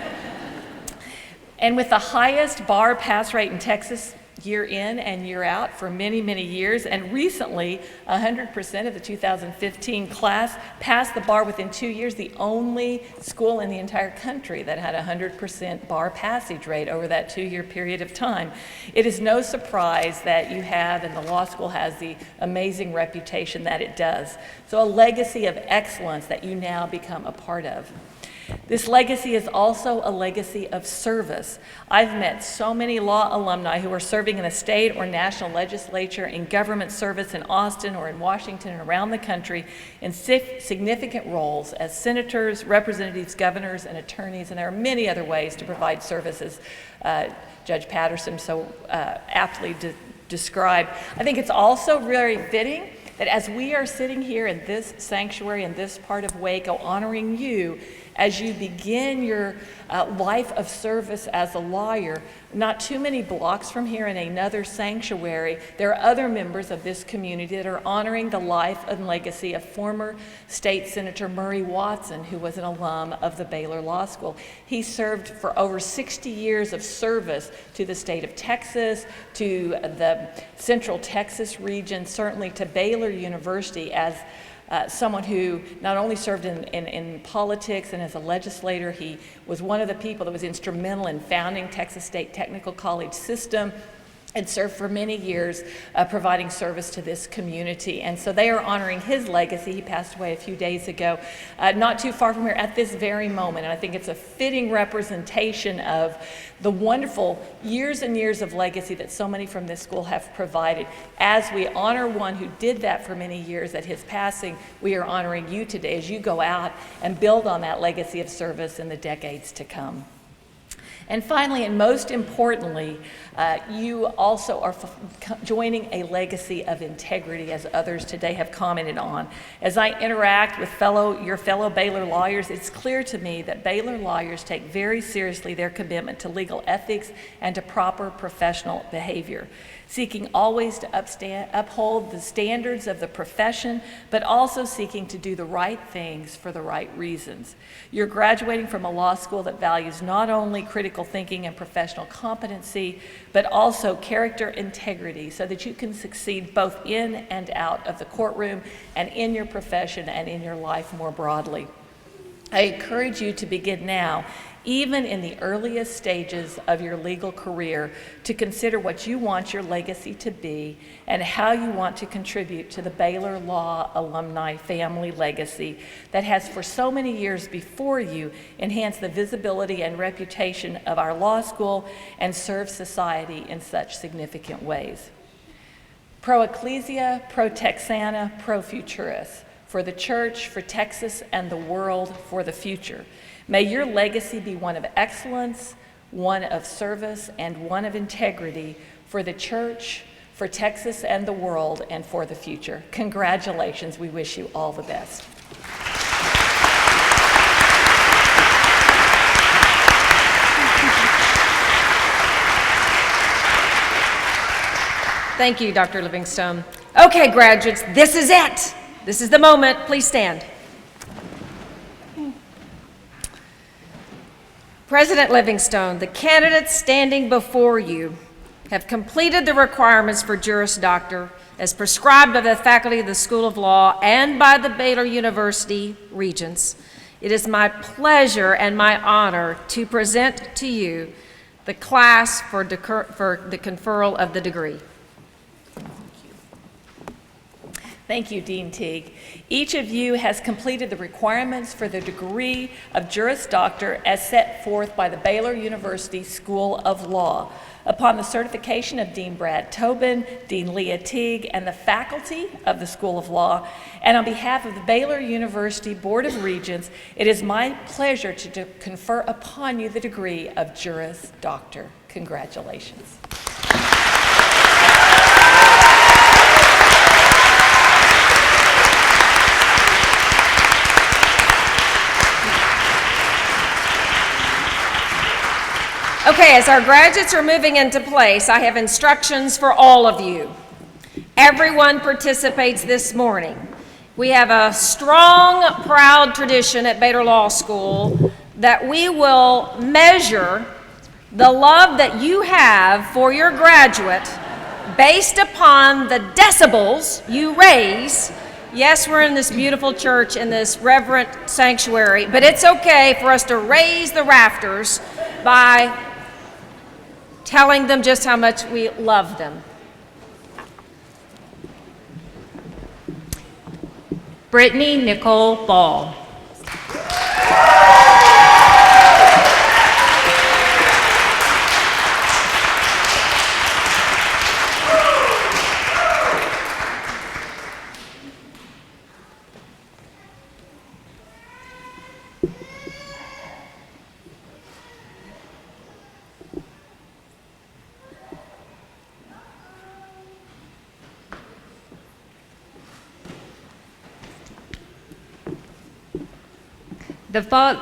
And with the highest bar pass rate in Texas, year in and year out for many, many years, and recently 100% of the 2015 class passed the bar within 2 years, the only school in the entire country that had 100% bar passage rate over that 2-year period of time. It is no surprise that you have, and the law school has, the amazing reputation that it does. So a legacy of excellence that you now become a part of. This legacy is also a legacy of service. I've met so many law alumni who are serving in the state or national legislature, in government service in Austin or in Washington and around the country in significant roles as senators, representatives, governors, and attorneys, and there are many other ways to provide services Judge Patterson so aptly described. I think it's also very fitting that as we are sitting here in this sanctuary, in this part of Waco, honoring you, as you begin your life of service as a lawyer, not too many blocks from here in another sanctuary, there are other members of this community that are honoring the life and legacy of former State Senator Murray Watson, who was an alum of the Baylor Law School. He served for over 60 years of service to the state of Texas, to the Central Texas region, certainly to Baylor University as someone who not only served in politics and as a legislator, he was one of the people that was instrumental in founding Texas State Technical College system and served for many years providing service to this community. And so they are honoring his legacy. He passed away a few days ago, not too far from here at this very moment. And I think it's a fitting representation of the wonderful years and years of legacy that so many from this school have provided. As we honor one who did that for many years at his passing, we are honoring you today as you go out and build on that legacy of service in the decades to come. And finally, and most importantly, you also are joining a legacy of integrity, as others today have commented on. As I interact with your fellow Baylor lawyers, it's clear to me that Baylor lawyers take very seriously their commitment to legal ethics and to proper professional behavior, seeking always to uphold the standards of the profession, but also seeking to do the right things for the right reasons. You're graduating from a law school that values not only critical thinking and professional competency, but also character integrity, so that you can succeed both in and out of the courtroom and in your profession and in your life more broadly. I encourage you to begin now, even in the earliest stages of your legal career, to consider what you want your legacy to be and how you want to contribute to the Baylor Law alumni family legacy that has for so many years before you enhanced the visibility and reputation of our law school and served society in such significant ways. Pro Ecclesia, Pro Texana, Pro Futuris, for the church, for Texas, and the world, for the future. May your legacy be one of excellence, one of service, and one of integrity for the church, for Texas and the world, and for the future. Congratulations. We wish you all the best. Thank you, Dr. Livingstone. Okay, graduates, this is it. This is the moment. Please stand. President Livingstone, the candidates standing before you have completed the requirements for Juris Doctor as prescribed by the faculty of the School of Law and by the Baylor University Regents. It is my pleasure and my honor to present to you the class for the conferral of the degree. Thank you, Dean Teague. Each of you has completed the requirements for the degree of Juris Doctor as set forth by the Baylor University School of Law. Upon the certification of Dean Brad Tobin, Dean Leah Teague, and the faculty of the School of Law, and on behalf of the Baylor University Board of Regents, it is my pleasure to confer upon you the degree of Juris Doctor. Congratulations. Okay, as our graduates are moving into place, I have instructions for all of you. Everyone participates this morning. We have a strong, proud tradition at Baylor Law School that we will measure the love that you have for your graduate based upon the decibels you raise. Yes, we're in this beautiful church, in this reverent sanctuary, but it's okay for us to raise the rafters by telling them just how much we love them. Brittany Nicole Ball.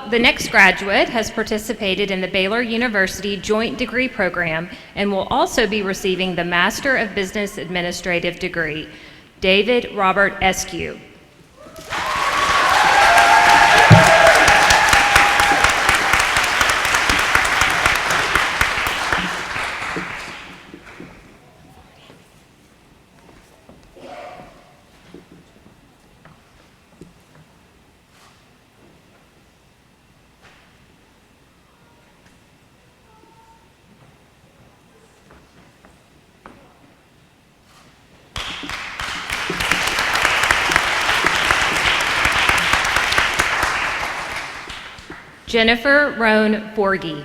The next graduate has participated in the Baylor University Joint Degree Program and will also be receiving the Master of Business Administrative degree, David Robert Eskew. Jennifer Roan Forgy.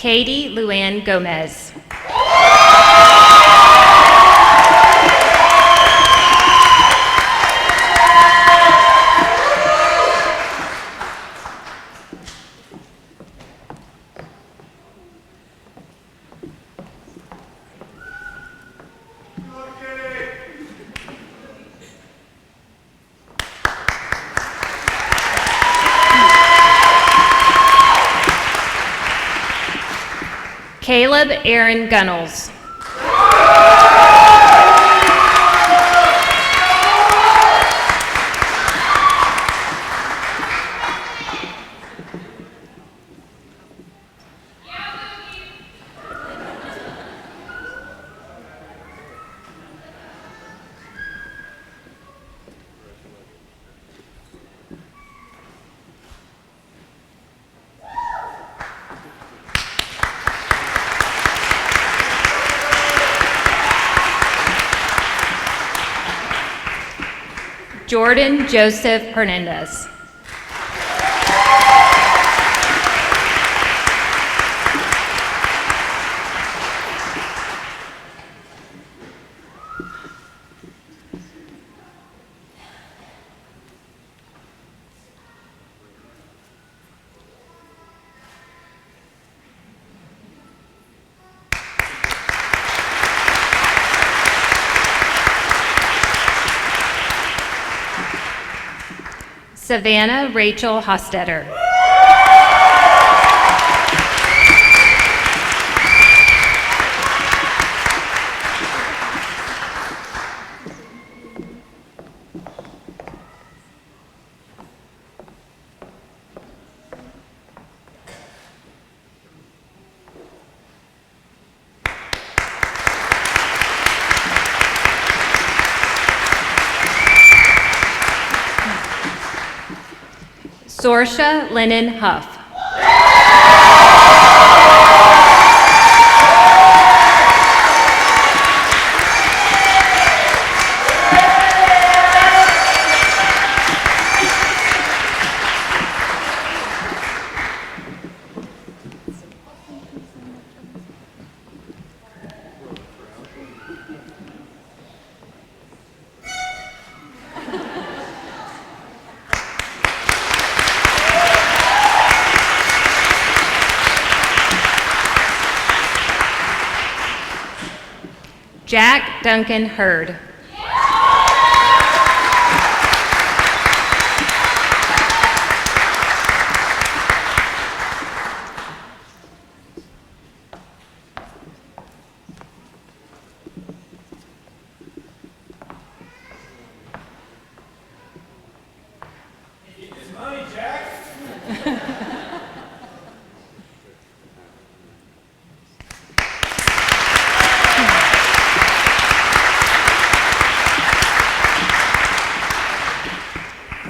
Katie Luann Gomez. Caleb Aaron Gunnels. Jordan Joseph Hernandez. Savannah Rachel Hostetter. Sorsha Lennon Huff. Jack Duncan Hurd.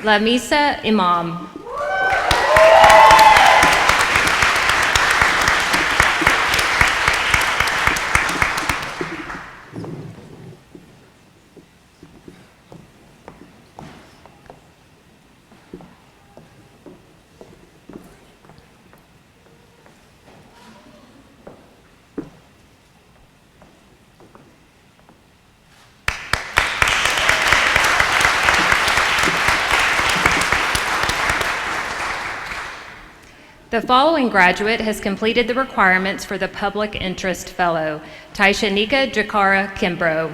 Lamisa Imam. The following graduate has completed the requirements for the Public Interest Fellow, Taishanika Jakara Kimbrough.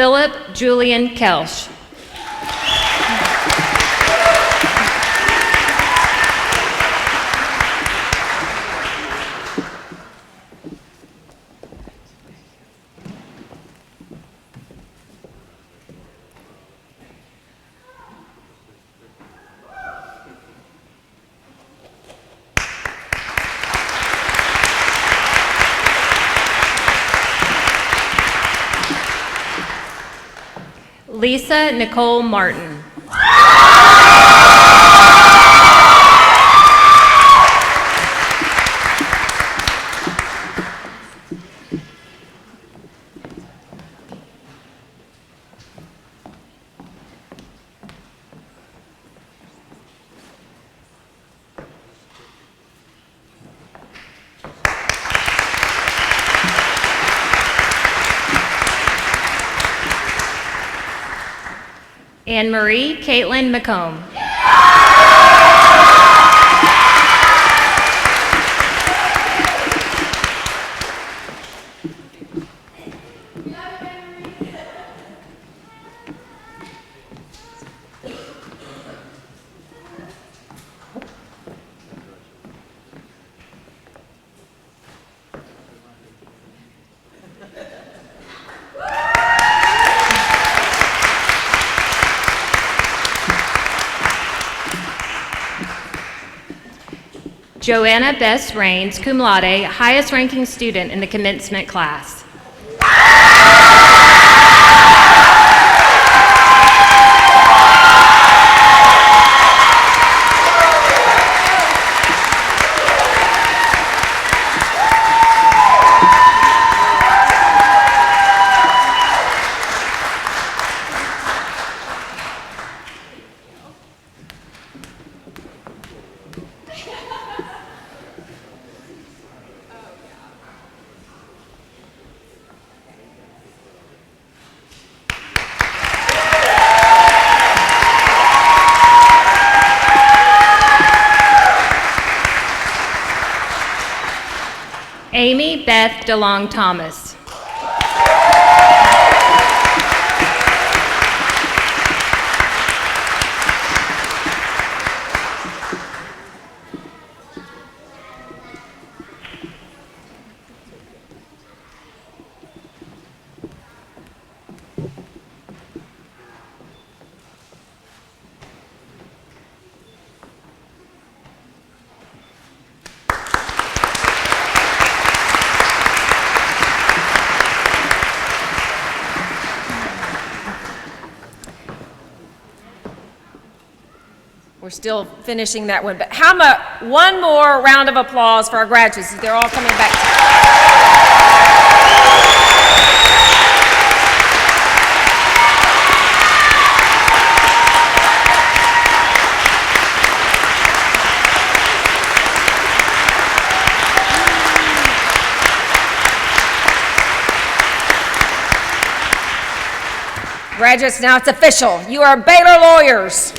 Philip Julian Kelsch. Lisa Nicole Martin. Anne Marie Caitlin McComb. Joanna Bess Rains, cum laude, highest ranking student in the commencement class. Amy Beth DeLong Thomas. We're still finishing that one, but how about one more round of applause for our graduates as they're all coming back. Graduates, now it's official. You are Baylor lawyers.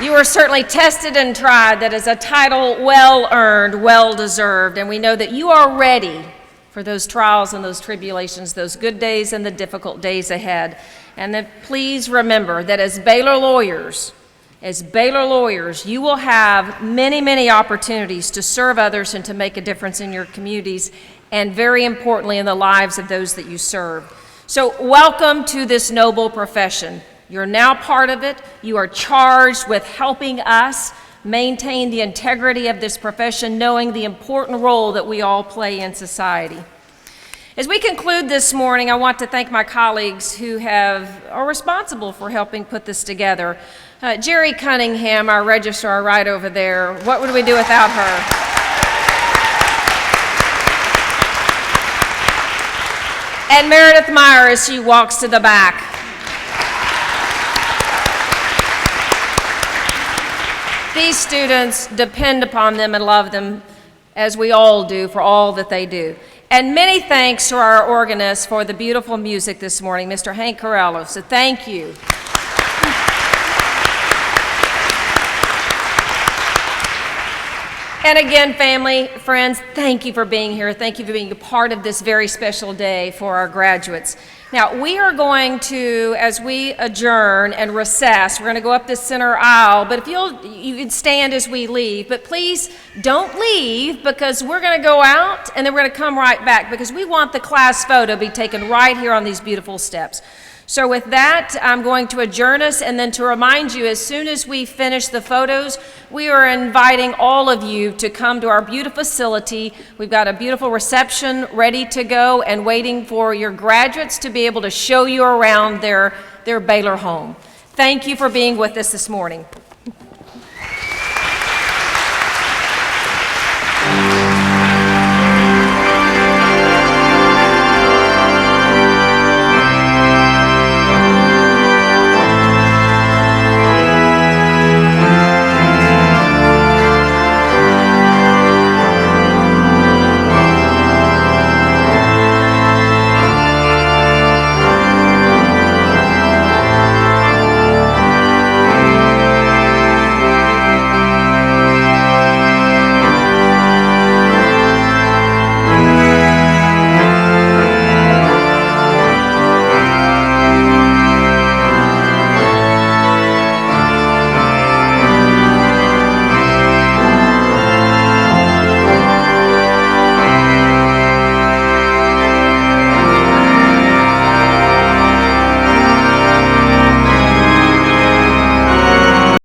You are certainly tested and tried. That is a title well earned, well deserved, and we know that you are ready for those trials and those tribulations, those good days and the difficult days ahead. And then please remember that as Baylor lawyers, you will have many, many opportunities to serve others and to make a difference in your communities, and very importantly, in the lives of those that you serve. So welcome to this noble profession. You're now part of it. You are charged with helping us maintain the integrity of this profession, knowing the important role that we all play in society. As we conclude this morning, I want to thank my colleagues who are responsible for helping put this together. Jerry Cunningham, our registrar right over there. What would we do without her? And Meredith Meyer as she walks to the back. These students depend upon them and love them, as we all do, for all that they do. And many thanks to our organist for the beautiful music this morning, Mr. Hank Corello. So thank you. And again, family, friends, thank you for being here. Thank you for being a part of this very special day for our graduates. Now, we are going to, as we adjourn and recess, we're going to go up this center aisle, but if you can stand as we leave, but please don't leave, because we're going to go out and then we're going to come right back, because we want the class photo to be taken right here on these beautiful steps. So with that, I'm going to adjourn us, and then to remind you, as soon as we finish the photos, we are inviting all of you to come to our beautiful facility. We've got a beautiful reception ready to go and waiting for your graduates to be able to show you around their Baylor home. Thank you for being with us this morning.